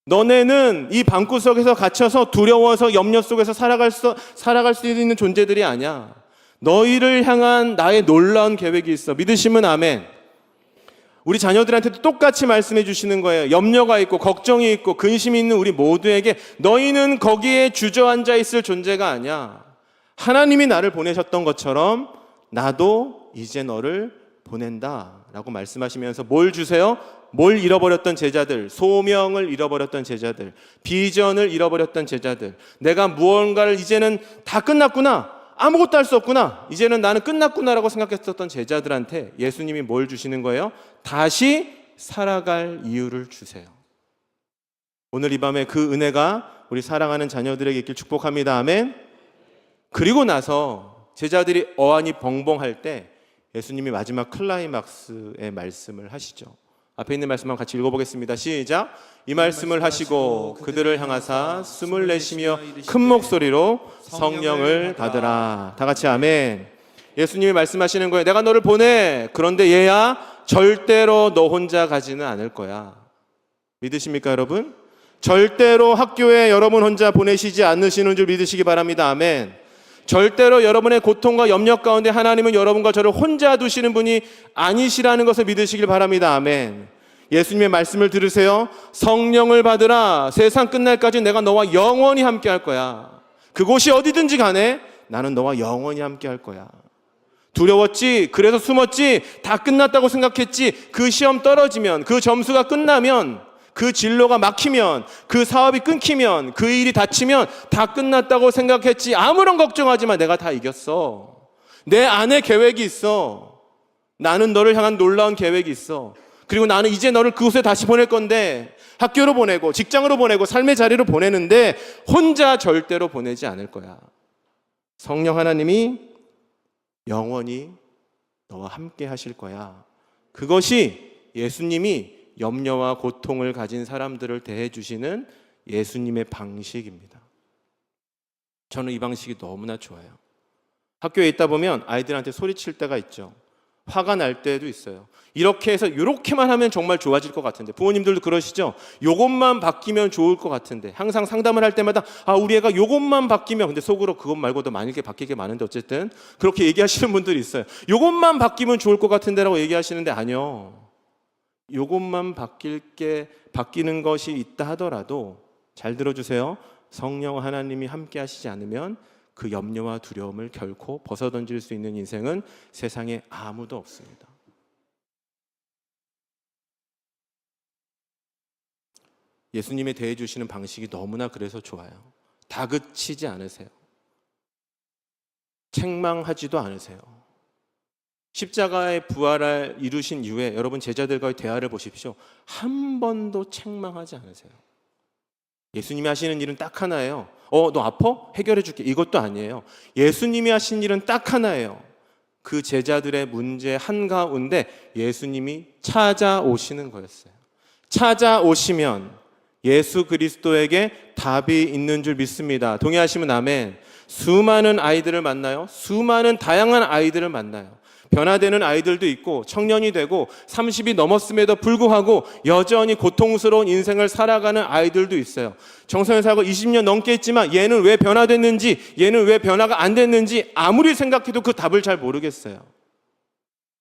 너네는 이 방구석에서 갇혀서 두려워서 염려 속에서 살아갈 수 있는 존재들이 아니야. 너희를 향한 나의 놀라운 계획이 있어. 믿으시면 아멘. 우리 자녀들한테도 똑같이 말씀해 주시는 거예요. 염려가 있고 걱정이 있고 근심이 있는 우리 모두에게 너희는 거기에 주저앉아 있을 존재가 아니야. 하나님이 나를 보내셨던 것처럼 나도 이제 너를 보낸다 라고 말씀하시면서 뭘 주세요? 뭘 잃어버렸던 제자들, 소명을 잃어버렸던 제자들, 비전을 잃어버렸던 제자들, 내가 무언가를 이제는 다 끝났구나, 아무것도 할 수 없구나, 이제는 나는 끝났구나라고 생각했었던 제자들한테 예수님이 뭘 주시는 거예요? 다시 살아갈 이유를 주세요. 오늘 이 밤에 그 은혜가 우리 사랑하는 자녀들에게 있길 축복합니다. 아멘. 그리고 나서 제자들이 어안이 벙벙할 때 예수님이 마지막 클라이막스의 말씀을 하시죠. 앞에 있는 말씀만 같이 읽어보겠습니다. 시작. 이 말씀을 하시고 그들을 향하사 숨을 내쉬며 큰 목소리로 성령을 받으라. 다 같이 아멘. 예수님이 말씀하시는 거예요. 내가 너를 보내. 그런데 얘야, 절대로 너 혼자 가지는 않을 거야. 믿으십니까, 여러분? 절대로 학교에 여러분 혼자 보내시지 않으시는 줄 믿으시기 바랍니다. 아멘. 절대로 여러분의 고통과 염려 가운데 하나님은 여러분과 저를 혼자 두시는 분이 아니시라는 것을 믿으시길 바랍니다. 아멘. 예수님의 말씀을 들으세요. 성령을 받으라. 세상 끝날까지 내가 너와 영원히 함께 할 거야. 그곳이 어디든지 간에 나는 너와 영원히 함께 할 거야. 두려웠지, 그래서 숨었지, 다 끝났다고 생각했지. 그 시험 떨어지면, 그 점수가 끝나면, 그 진로가 막히면, 그 사업이 끊기면, 그 일이 닥치면 다 끝났다고 생각했지. 아무런 걱정하지 마. 내가 다 이겼어. 내 안에 계획이 있어. 나는 너를 향한 놀라운 계획이 있어. 그리고 나는 이제 너를 그곳에 다시 보낼 건데, 학교로 보내고 직장으로 보내고 삶의 자리로 보내는데 혼자 절대로 보내지 않을 거야. 성령 하나님이 영원히 너와 함께 하실 거야. 그것이 예수님이 염려와 고통을 가진 사람들을 대해 주시는 예수님의 방식입니다. 저는 이 방식이 너무나 좋아요. 학교에 있다 보면 아이들한테 소리칠 때가 있죠. 화가 날 때도 있어요. 이렇게 해서 이렇게만 하면 정말 좋아질 것 같은데, 부모님들도 그러시죠? 요것만 바뀌면 좋을 것 같은데, 항상 상담을 할 때마다 우리 애가 요것만 바뀌면, 근데 속으로 그것 말고도 만약에 바뀔 게 많은데 어쨌든 그렇게 얘기하시는 분들이 있어요. 요것만 바뀌면 좋을 것 같은데 라고 얘기하시는데, 아니요, 요것만 바뀌는 것이 있다 하더라도 잘 들어주세요. 성령 하나님이 함께 하시지 않으면 그 염려와 두려움을 결코 벗어던질 수 있는 인생은 세상에 아무도 없습니다. 예수님이 대해 주시는 방식이 너무나 그래서 좋아요. 다그치지 않으세요. 책망하지도 않으세요. 십자가의 부활을 이루신 이후에 여러분 제자들과의 대화를 보십시오. 한 번도 책망하지 않으세요. 예수님이 하시는 일은 딱 하나예요. 너 아파? 해결해 줄게. 이것도 아니에요. 예수님이 하신 일은 딱 하나예요. 그 제자들의 문제 한가운데 예수님이 찾아오시는 거였어요. 찾아오시면 예수 그리스도에게 답이 있는 줄 믿습니다. 동의하시면 아멘. 수많은 아이들을 만나요. 수많은 다양한 아이들을 만나요. 변화되는 아이들도 있고 청년이 되고 30이 넘었음에도 불구하고 여전히 고통스러운 인생을 살아가는 아이들도 있어요. 정성에 살고 20년 넘게 했지만 얘는 왜 변화됐는지, 얘는 왜 변화가 안 됐는지 아무리 생각해도 그 답을 잘 모르겠어요.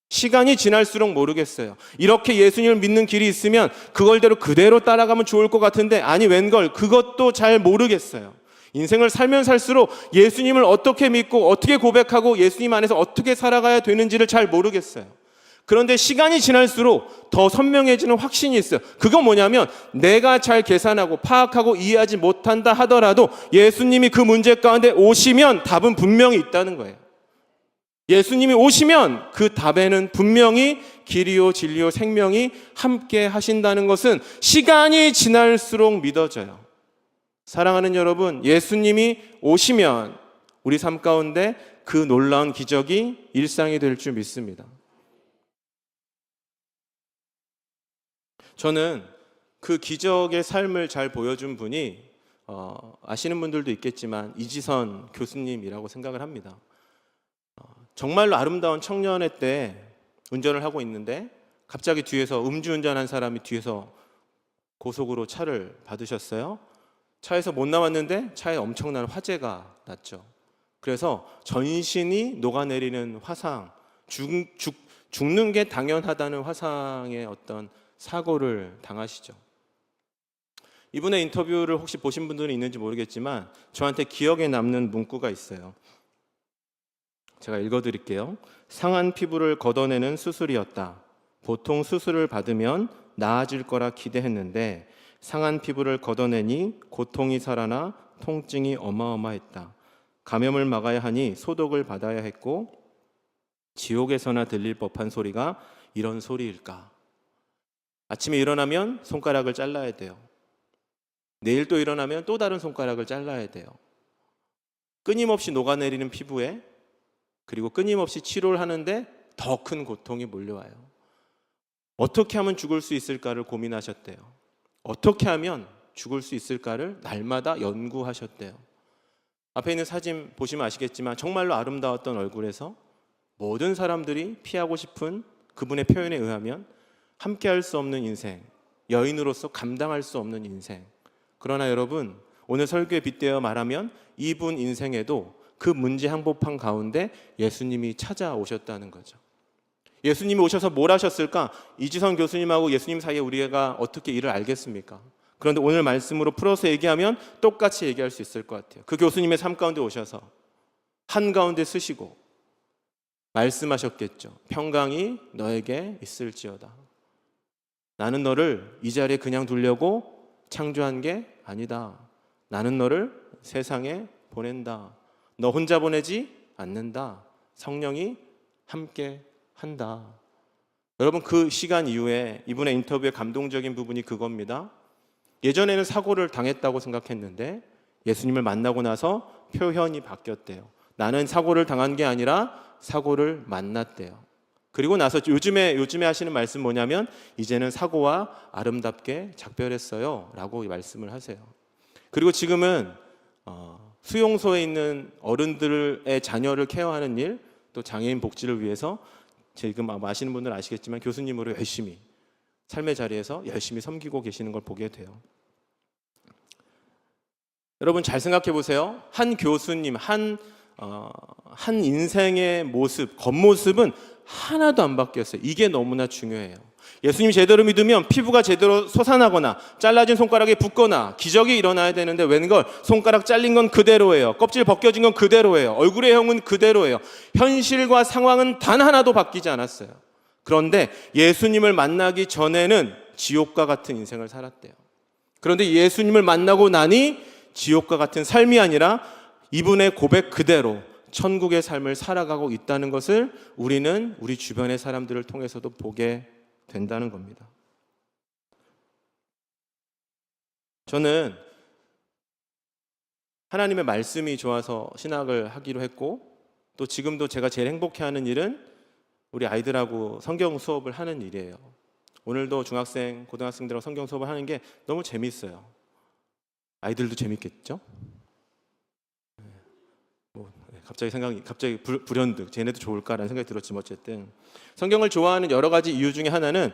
시간이 지날수록 모르겠어요. 이렇게 예수님을 믿는 길이 있으면 그대로 따라가면 좋을 것 같은데, 아니 웬걸 그것도 잘 모르겠어요. 인생을 살면 살수록 예수님을 어떻게 믿고 어떻게 고백하고 예수님 안에서 어떻게 살아가야 되는지를 잘 모르겠어요. 그런데 시간이 지날수록 더 선명해지는 확신이 있어요. 그건 뭐냐면 내가 잘 계산하고 파악하고 이해하지 못한다 하더라도 예수님이 그 문제 가운데 오시면 답은 분명히 있다는 거예요. 예수님이 오시면 그 답에는 분명히 길이요 진리요 생명이 함께 하신다는 것은 시간이 지날수록 믿어져요. 사랑하는 여러분, 예수님이 오시면 우리 삶 가운데 그 놀라운 기적이 일상이 될 줄 믿습니다. 저는 그 기적의 삶을 잘 보여준 분이 아시는 분들도 있겠지만 이지선 교수님이라고 생각을 합니다. 정말로 아름다운 청년회 때 운전을 하고 있는데 갑자기 뒤에서 음주운전한 사람이 뒤에서 고속으로 차를 받으셨어요. 차에서 못 나왔는데 차에 엄청난 화재가 났죠. 그래서 전신이 녹아내리는 화상, 죽는 게 당연하다는 화상의 어떤 사고를 당하시죠. 이분의 인터뷰를 혹시 보신 분들은 있는지 모르겠지만 저한테 기억에 남는 문구가 있어요. 제가 읽어드릴게요. 상한 피부를 걷어내는 수술이었다. 보통 수술을 받으면 나아질 거라 기대했는데 상한 피부를 걷어내니 고통이 살아나 통증이 어마어마했다. 감염을 막아야 하니 소독을 받아야 했고 지옥에서나 들릴 법한 소리가 이런 소리일까? 아침에 일어나면 손가락을 잘라야 돼요. 내일 또 일어나면 또 다른 손가락을 잘라야 돼요. 끊임없이 녹아내리는 피부에, 그리고 끊임없이 치료를 하는데 더 큰 고통이 몰려와요. 어떻게 하면 죽을 수 있을까를 고민하셨대요. 어떻게 하면 죽을 수 있을까를 날마다 연구하셨대요. 앞에 있는 사진 보시면 아시겠지만 정말로 아름다웠던 얼굴에서 모든 사람들이 피하고 싶은 그분의 표현에 의하면 함께할 수 없는 인생, 여인으로서 감당할 수 없는 인생. 그러나 여러분, 오늘 설교에 빗대어 말하면 이분 인생에도 그 문제 항복판 가운데 예수님이 찾아오셨다는 거죠. 예수님이 오셔서 뭘 하셨을까? 이지선 교수님하고 예수님 사이에 우리가 어떻게 일을 알겠습니까? 그런데 오늘 말씀으로 풀어서 얘기하면 똑같이 얘기할 수 있을 것 같아요. 그 교수님의 삶 가운데 오셔서 한가운데 쓰시고 말씀하셨겠죠. 평강이 너에게 있을지어다. 나는 너를 이 자리에 그냥 두려고 창조한 게 아니다. 나는 너를 세상에 보낸다. 너 혼자 보내지 않는다. 성령이 함께 한다. 여러분, 그 시간 이후에 이분의 인터뷰의 감동적인 부분이 그겁니다. 예전에는 사고를 당했다고 생각했는데 예수님을 만나고 나서 표현이 바뀌었대요. 나는 사고를 당한 게 아니라 사고를 만났대요. 그리고 나서 요즘에 하시는 말씀 뭐냐면 이제는 사고와 아름답게 작별했어요 라고 말씀을 하세요. 그리고 지금은 수용소에 있는 어른들의 자녀를 케어하는 일, 또 장애인 복지를 위해서 지금 아시는 분들 아시겠지만 교수님으로 열심히 삶의 자리에서 열심히 섬기고 계시는 걸 보게 돼요. 여러분 잘 생각해 보세요. 한 교수님, 한 인생의 모습, 겉모습은 하나도 안 바뀌었어요. 이게 너무나 중요해요. 예수님 제대로 믿으면 피부가 제대로 솟아나거나 잘라진 손가락에 붓거나 기적이 일어나야 되는데 웬걸 손가락 잘린 건 그대로예요. 껍질 벗겨진 건 그대로예요. 얼굴의 형은 그대로예요. 현실과 상황은 단 하나도 바뀌지 않았어요. 그런데 예수님을 만나기 전에는 지옥과 같은 인생을 살았대요. 그런데 예수님을 만나고 나니 지옥과 같은 삶이 아니라 이분의 고백 그대로 천국의 삶을 살아가고 있다는 것을 우리는 우리 주변의 사람들을 통해서도 보게 된다는 겁니다. 저는 하나님의 말씀이 좋아서 신학을 하기로 했고 또 지금도 제가 제일 행복해하는 일은 우리 아이들하고 성경 수업을 하는 일이에요. 오늘도 중학생, 고등학생들하고 성경 수업을 하는 게 너무 재밌어요. 아이들도 재밌겠죠? 갑자기 불현듯 쟤네도 좋을까라는 생각이 들었지만 어쨌든 성경을 좋아하는 여러 가지 이유 중에 하나는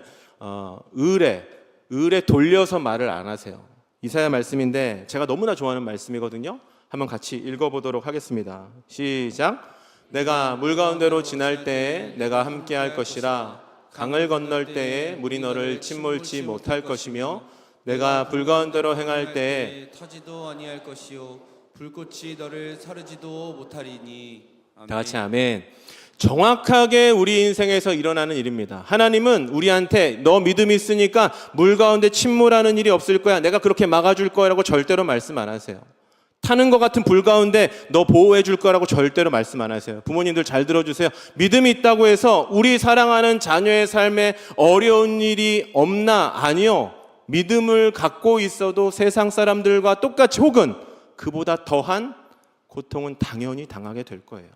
을에 돌려서 말을 안 하세요. 이사야 말씀인데 제가 너무나 좋아하는 말씀이거든요. 한번 같이 읽어보도록 하겠습니다. 시작. 내가 물 가운데로 지날 때에 내가 함께할 것이라. 강을 건널 때에 물이 너를 침몰치 못할 것이며 내가 불 가운데로 행할 때에 타지도 아니할 것이요 불꽃이 너를 사르지도 못하리니. 아멘. 다 같이 아멘. 정확하게 우리 인생에서 일어나는 일입니다. 하나님은 우리한테 너 믿음이 있으니까 물 가운데 침몰하는 일이 없을 거야. 내가 그렇게 막아줄 거라고 절대로 말씀 안 하세요. 타는 것 같은 불 가운데 너 보호해 줄 거라고 절대로 말씀 안 하세요. 부모님들 잘 들어주세요. 믿음이 있다고 해서 우리 사랑하는 자녀의 삶에 어려운 일이 없나? 아니요. 믿음을 갖고 있어도 세상 사람들과 똑같이 혹은 그보다 더한 고통은 당연히 당하게 될 거예요.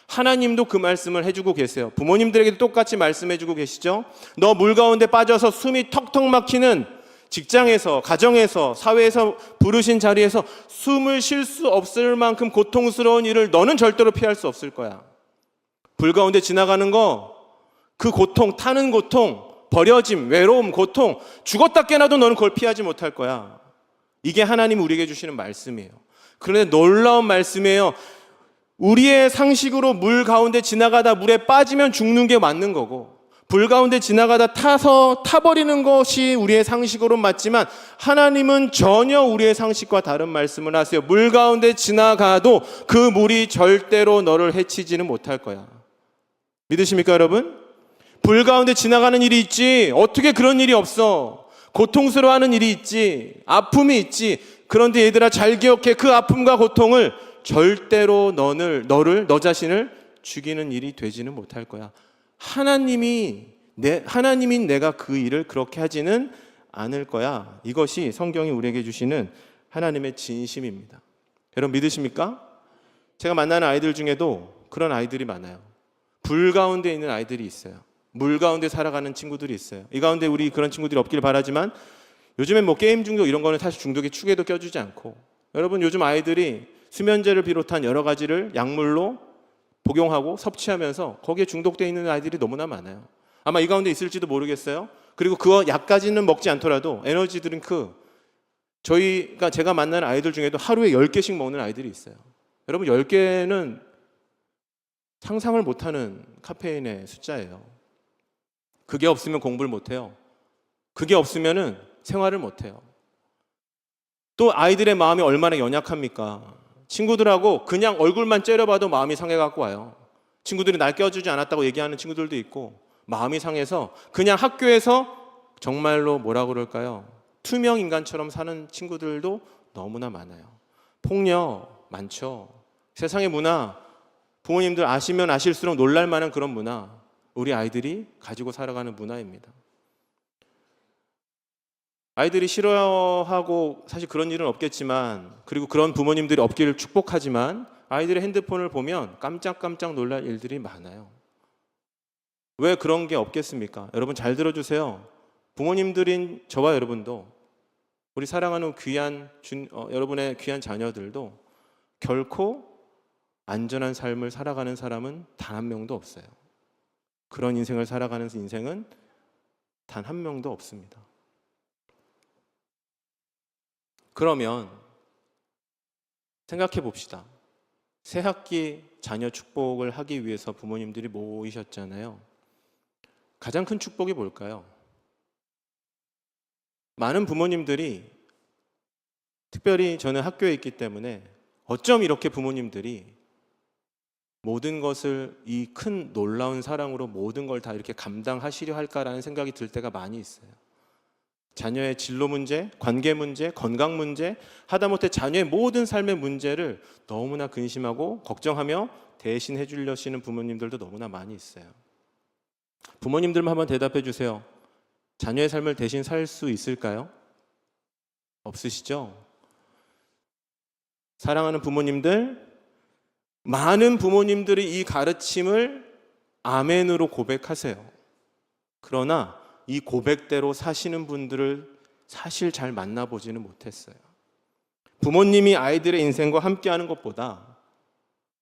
하나님도 그 말씀을 해주고 계세요. 부모님들에게도 똑같이 말씀해주고 계시죠. 너 물 가운데 빠져서 숨이 턱턱 막히는 직장에서, 가정에서, 사회에서 부르신 자리에서 숨을 쉴 수 없을 만큼 고통스러운 일을 너는 절대로 피할 수 없을 거야. 불 가운데 지나가는 거, 그 고통, 타는 고통, 버려짐, 외로움, 고통, 죽었다 깨나도 너는 그걸 피하지 못할 거야. 이게 하나님이 우리에게 주시는 말씀이에요. 그런데 놀라운 말씀이에요. 우리의 상식으로 물 가운데 지나가다 물에 빠지면 죽는 게 맞는 거고 불 가운데 지나가다 타버리는 것이 우리의 상식으로 맞지만 하나님은 전혀 우리의 상식과 다른 말씀을 하세요. 물 가운데 지나가도 그 물이 절대로 너를 해치지는 못할 거야. 믿으십니까 여러분? 불 가운데 지나가는 일이 있지 어떻게 그런 일이 없어. 고통스러워하는 일이 있지 아픔이 있지. 그런데 얘들아 잘 기억해. 그 아픔과 고통을 절대로 너 자신을 죽이는 일이 되지는 못할 거야. 하나님인 내가 그 일을 그렇게 하지는 않을 거야. 이것이 성경이 우리에게 주시는 하나님의 진심입니다. 여러분 믿으십니까? 제가 만나는 아이들 중에도 그런 아이들이 많아요. 불 가운데 있는 아이들이 있어요. 물 가운데 살아가는 친구들이 있어요. 이 가운데 우리 그런 친구들이 없길 바라지만 요즘엔 뭐 게임 중독 이런 거는 사실 중독의 축에도 껴주지 않고 여러분 요즘 아이들이 수면제를 비롯한 여러 가지를 약물로 복용하고 섭취하면서 거기에 중독되어 있는 아이들이 너무나 많아요. 아마 이 가운데 있을지도 모르겠어요. 그리고 그거 약까지는 먹지 않더라도 에너지 드링크 제가 만나는 아이들 중에도 하루에 10개씩 먹는 아이들이 있어요. 여러분 10개는 상상을 못하는 카페인의 숫자예요. 그게 없으면 공부를 못해요. 그게 없으면은 생활을 못해요. 또 아이들의 마음이 얼마나 연약합니까? 친구들하고 그냥 얼굴만 째려봐도 마음이 상해갖고 와요. 친구들이 날 껴주지 않았다고 얘기하는 친구들도 있고, 마음이 상해서 그냥 학교에서 정말로 뭐라 그럴까요? 투명 인간처럼 사는 친구들도 너무나 많아요. 폭력 많죠. 세상의 문화, 부모님들 아시면 아실수록 놀랄 만한 그런 문화, 우리 아이들이 가지고 살아가는 문화입니다. 아이들이 싫어하고 사실 그런 일은 없겠지만, 그리고 그런 부모님들이 없기를 축복하지만, 아이들의 핸드폰을 보면 깜짝깜짝 놀랄 일들이 많아요. 왜 그런 게 없겠습니까? 여러분 잘 들어주세요. 부모님들인 저와 여러분도, 우리 사랑하는 여러분의 귀한 자녀들도 결코 안전한 삶을 살아가는 사람은 단 한 명도 없어요. 그런 인생을 살아가는 인생은 단 한 명도 없습니다. 그러면 생각해 봅시다. 새 학기 자녀 축복을 하기 위해서 부모님들이 모이셨잖아요. 가장 큰 축복이 뭘까요? 많은 부모님들이, 특별히 저는 학교에 있기 때문에 어쩜 이렇게 부모님들이 모든 것을 이 큰 놀라운 사랑으로 모든 걸 다 이렇게 감당하시려 할까라는 생각이 들 때가 많이 있어요. 자녀의 진로 문제, 관계 문제, 건강 문제, 하다못해 자녀의 모든 삶의 문제를 너무나 근심하고 걱정하며 대신 해주려시는 부모님들도 너무나 많이 있어요. 부모님들만 한번 대답해 주세요. 자녀의 삶을 대신 살 수 있을까요? 없으시죠? 사랑하는 부모님들, 많은 부모님들이 이 가르침을 아멘으로 고백하세요. 그러나 이 고백대로 사시는 분들을 사실 잘 만나보지는 못했어요. 부모님이 아이들의 인생과 함께하는 것보다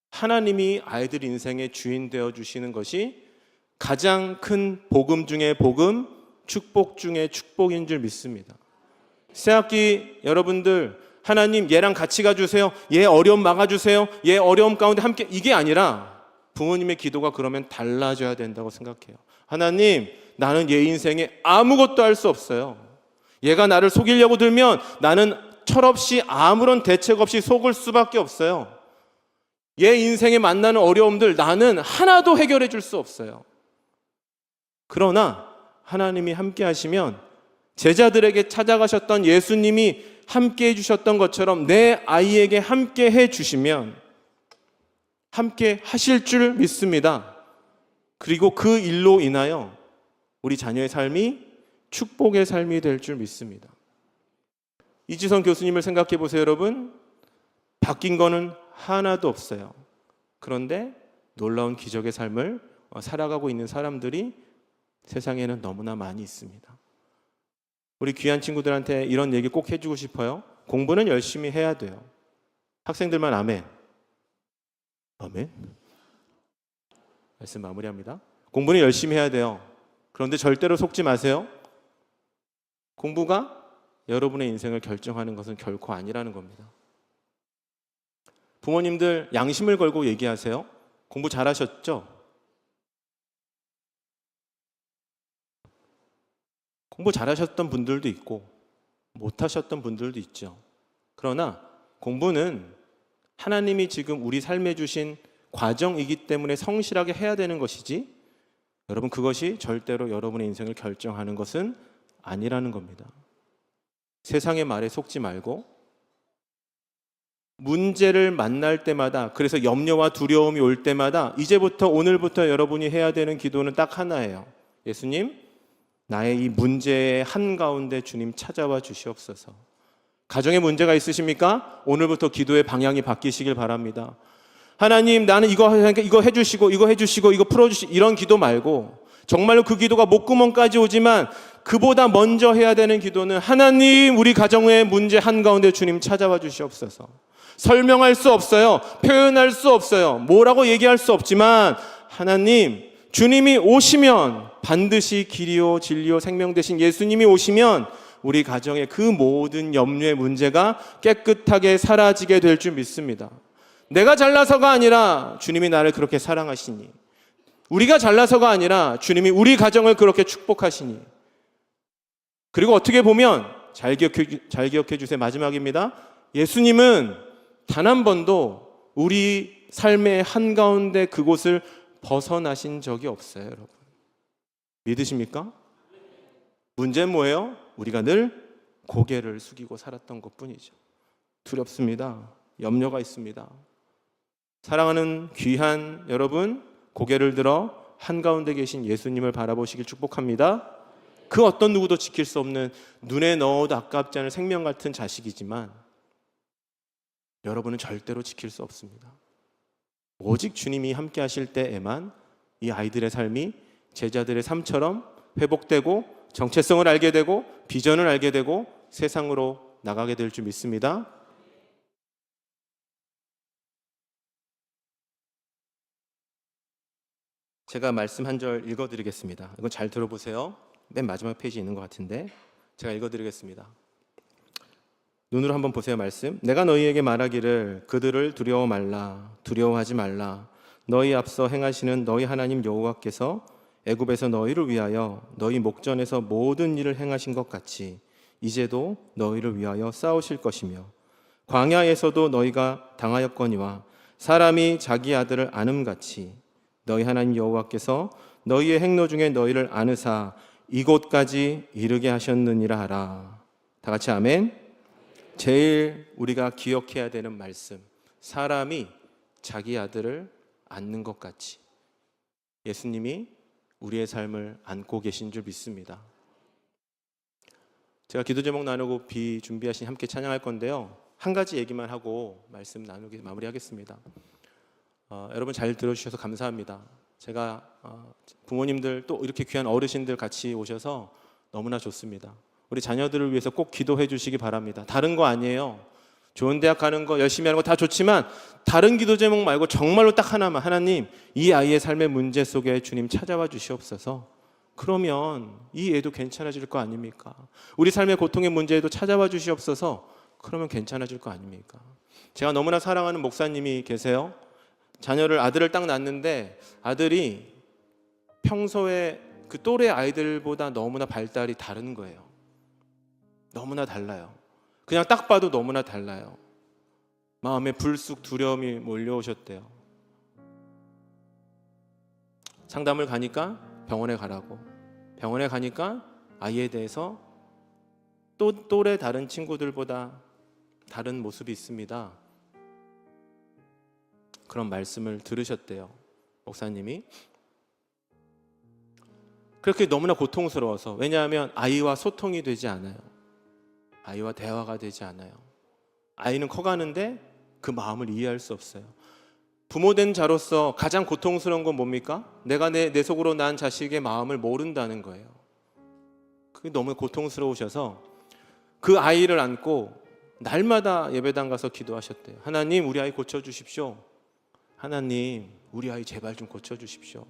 하나님이 아이들 인생의 주인 되어주시는 것이 가장 큰 복음 중에 복음, 축복 중에 축복인 줄 믿습니다. 새학기 여러분들, 하나님 얘랑 같이 가주세요. 얘 어려움 막아주세요. 얘 어려움 가운데 함께, 이게 아니라 부모님의 기도가 그러면 달라져야 된다고 생각해요. 하나님, 나는 얘 인생에 아무것도 할 수 없어요. 얘가 나를 속이려고 들면 나는 철없이 아무런 대책 없이 속을 수밖에 없어요. 얘 인생에 만나는 어려움들 나는 하나도 해결해 줄 수 없어요. 그러나 하나님이 함께 하시면, 제자들에게 찾아가셨던 예수님이 함께 해주셨던 것처럼 내 아이에게 함께 해주시면 함께 하실 줄 믿습니다. 그리고 그 일로 인하여 우리 자녀의 삶이 축복의 삶이 될 줄 믿습니다. 이지선 교수님을 생각해 보세요, 여러분. 바뀐 거는 하나도 없어요. 그런데 놀라운 기적의 삶을 살아가고 있는 사람들이 세상에는 너무나 많이 있습니다. 우리 귀한 친구들한테 이런 얘기 꼭 해주고 싶어요. 공부는 열심히 해야 돼요. 학생들만 아멘. 아멘. 말씀 마무리합니다. 공부는 열심히 해야 돼요. 그런데 절대로 속지 마세요. 공부가 여러분의 인생을 결정하는 것은 결코 아니라는 겁니다. 부모님들 양심을 걸고 얘기하세요. 공부 잘하셨죠? 공부 잘하셨던 분들도 있고 못하셨던 분들도 있죠. 그러나 공부는 하나님이 지금 우리 삶에 주신 과정이기 때문에 성실하게 해야 되는 것이지, 여러분 그것이 절대로 여러분의 인생을 결정하는 것은 아니라는 겁니다. 세상의 말에 속지 말고 문제를 만날 때마다, 그래서 염려와 두려움이 올 때마다 이제부터 오늘부터 여러분이 해야 되는 기도는 딱 하나예요. 예수님, 나의 이 문제의 한가운데 주님 찾아와 주시옵소서. 가정에 문제가 있으십니까? 오늘부터 기도의 방향이 바뀌시길 바랍니다. 하나님, 나는 이거 해주시고 이거 해주시고 이거 풀어주시고, 이런 기도 말고 정말로 그 기도가 목구멍까지 오지만 그보다 먼저 해야 되는 기도는, 하나님, 우리 가정의 문제 한가운데 주님 찾아와 주시옵소서. 설명할 수 없어요. 표현할 수 없어요. 뭐라고 얘기할 수 없지만 하나님, 주님이 오시면, 반드시 길이요 진리요 생명 되신 예수님이 오시면 우리 가정의 그 모든 염려의 문제가 깨끗하게 사라지게 될 줄 믿습니다. 내가 잘나서가 아니라 주님이 나를 그렇게 사랑하시니, 우리가 잘나서가 아니라 주님이 우리 가정을 그렇게 축복하시니. 그리고 어떻게 보면 잘 기억해 주세요. 마지막입니다. 예수님은 단 한 번도 우리 삶의 한가운데 그곳을 벗어나신 적이 없어요, 여러분. 믿으십니까? 문제는 뭐예요? 우리가 늘 고개를 숙이고 살았던 것뿐이죠. 두렵습니다. 염려가 있습니다. 사랑하는 귀한 여러분, 고개를 들어 한가운데 계신 예수님을 바라보시길 축복합니다. 그 어떤 누구도 지킬 수 없는 눈에 넣어도 아깝지 않은 생명 같은 자식이지만 여러분은 절대로 지킬 수 없습니다. 오직 주님이 함께 하실 때에만 이 아이들의 삶이 제자들의 삶처럼 회복되고 정체성을 알게 되고 비전을 알게 되고 세상으로 나가게 될 줄 믿습니다. 제가 말씀 한 절 읽어드리겠습니다. 이건 잘 들어보세요. 맨 마지막 페이지에 있는 것 같은데 제가 읽어드리겠습니다. 눈으로 한번 보세요. 말씀. 내가 너희에게 말하기를 그들을 두려워 말라. 두려워하지 말라. 너희 앞서 행하시는 너희 하나님 여호와께서 애굽에서 너희를 위하여 너희 목전에서 모든 일을 행하신 것 같이 이제도 너희를 위하여 싸우실 것이며 광야에서도 너희가 당하였거니와 사람이 자기 아들을 아음같이 너희 하나님 여호와께서 너희의 행로 중에 너희를 아느사 이곳까지 이르게 하셨느니라 하라. 다 같이 아멘. 제일 우리가 기억해야 되는 말씀, 사람이 자기 아들을 안는 것 같이 예수님이 우리의 삶을 안고 계신 줄 믿습니다. 제가 기도 제목 나누고 비 준비하신 함께 찬양할 건데요, 한 가지 얘기만 하고 말씀 나누기 마무리하겠습니다. 여러분 잘 들어주셔서 감사합니다. 제가 부모님들 또 이렇게 귀한 어르신들 같이 오셔서 너무나 좋습니다. 우리 자녀들을 위해서 꼭 기도해 주시기 바랍니다. 다른 거 아니에요. 좋은 대학 가는 거 열심히 하는 거 다 좋지만 다른 기도 제목 말고 정말로 딱 하나만, 하나님 이 아이의 삶의 문제 속에 주님 찾아와 주시옵소서. 그러면 이 애도 괜찮아질 거 아닙니까? 우리 삶의 고통의 문제에도 찾아와 주시옵소서. 그러면 괜찮아질 거 아닙니까? 제가 너무나 사랑하는 목사님이 계세요. 아들을 딱 낳는데 아들이 평소에 그 또래 아이들보다 너무나 발달이 다른 거예요. 너무나 달라요. 그냥 딱 봐도 너무나 달라요. 마음에 불쑥 두려움이 몰려오셨대요. 상담을 가니까 병원에 가라고. 병원에 가니까 아이에 대해서 또 또래 다른 친구들보다 다른 모습이 있습니다. 그런 말씀을 들으셨대요. 목사님이. 그렇게 너무나 고통스러워서. 왜냐하면 아이와 소통이 되지 않아요. 아이와 대화가 되지 않아요. 아이는 커가는데 그 마음을 이해할 수 없어요. 부모된 자로서 가장 고통스러운 건 뭡니까? 내가 내 속으로 난 자식의 마음을 모른다는 거예요. 그게 너무 고통스러우셔서 그 아이를 안고 날마다 예배당 가서 기도하셨대요. 하나님 우리 아이 고쳐주십시오. 하나님 우리 아이 제발 좀 고쳐주십시오.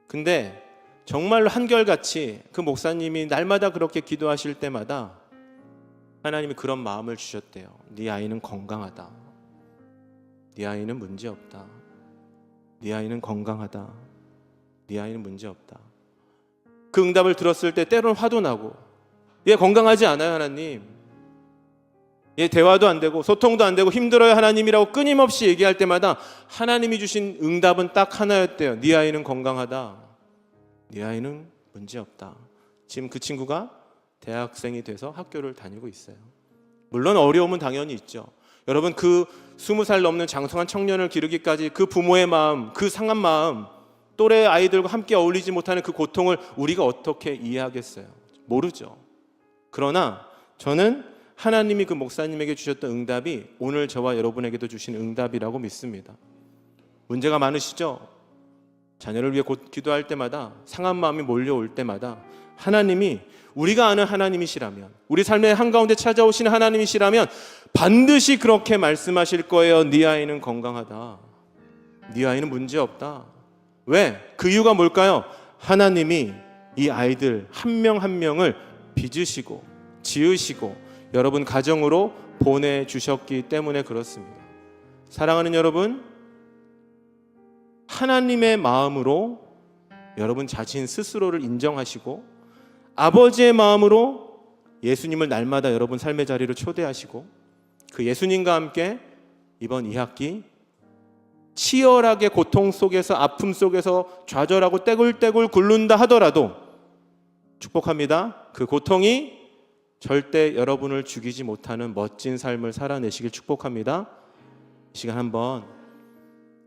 근데 정말로 한결같이 그 목사님이 날마다 그렇게 기도하실 때마다 하나님이 그런 마음을 주셨대요. 네 아이는 건강하다. 네 아이는 문제없다. 네 아이는 건강하다. 네 아이는 문제없다. 그 응답을 들었을 때 때로는 화도 나고, 얘 건강하지 않아요 하나님. 얘 대화도 안 되고 소통도 안 되고 힘들어요 하나님이라고 끊임없이 얘기할 때마다 하나님이 주신 응답은 딱 하나였대요. 네 아이는 건강하다. 네 아이는 문제없다. 지금 그 친구가 대학생이 돼서 학교를 다니고 있어요. 물론 어려움은 당연히 있죠. 여러분 그 20살 넘는 장성한 청년을 기르기까지 그 부모의 마음, 그 상한 마음, 또래 아이들과 함께 어울리지 못하는 그 고통을 우리가 어떻게 이해하겠어요? 모르죠. 그러나 저는 하나님이 그 목사님에게 주셨던 응답이 오늘 저와 여러분에게도 주신 응답이라고 믿습니다. 문제가 많으시죠? 자녀를 위해 기도할 때마다, 상한 마음이 몰려올 때마다 하나님이 우리가 아는 하나님이시라면, 우리 삶의 한가운데 찾아오시는 하나님이시라면 반드시 그렇게 말씀하실 거예요. 네 아이는 건강하다. 네 아이는 문제없다. 왜? 그 이유가 뭘까요? 하나님이 이 아이들 한 명 한 명을 빚으시고 지으시고 여러분 가정으로 보내주셨기 때문에 그렇습니다. 사랑하는 여러분, 하나님의 마음으로 여러분 자신 스스로를 인정하시고 아버지의 마음으로 예수님을 날마다 여러분 삶의 자리로 초대하시고 그 예수님과 함께 이번 2학기 치열하게 고통 속에서 아픔 속에서 좌절하고 떼굴떼굴 굴른다 하더라도 축복합니다. 그 고통이 절대 여러분을 죽이지 못하는 멋진 삶을 살아내시길 축복합니다. 이 시간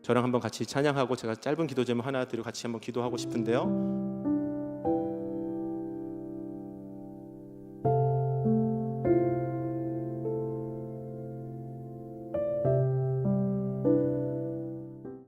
저랑 한번 같이 찬양하고 제가 짧은 기도 제목 하나 드리고 같이 한번 기도하고 싶은데요.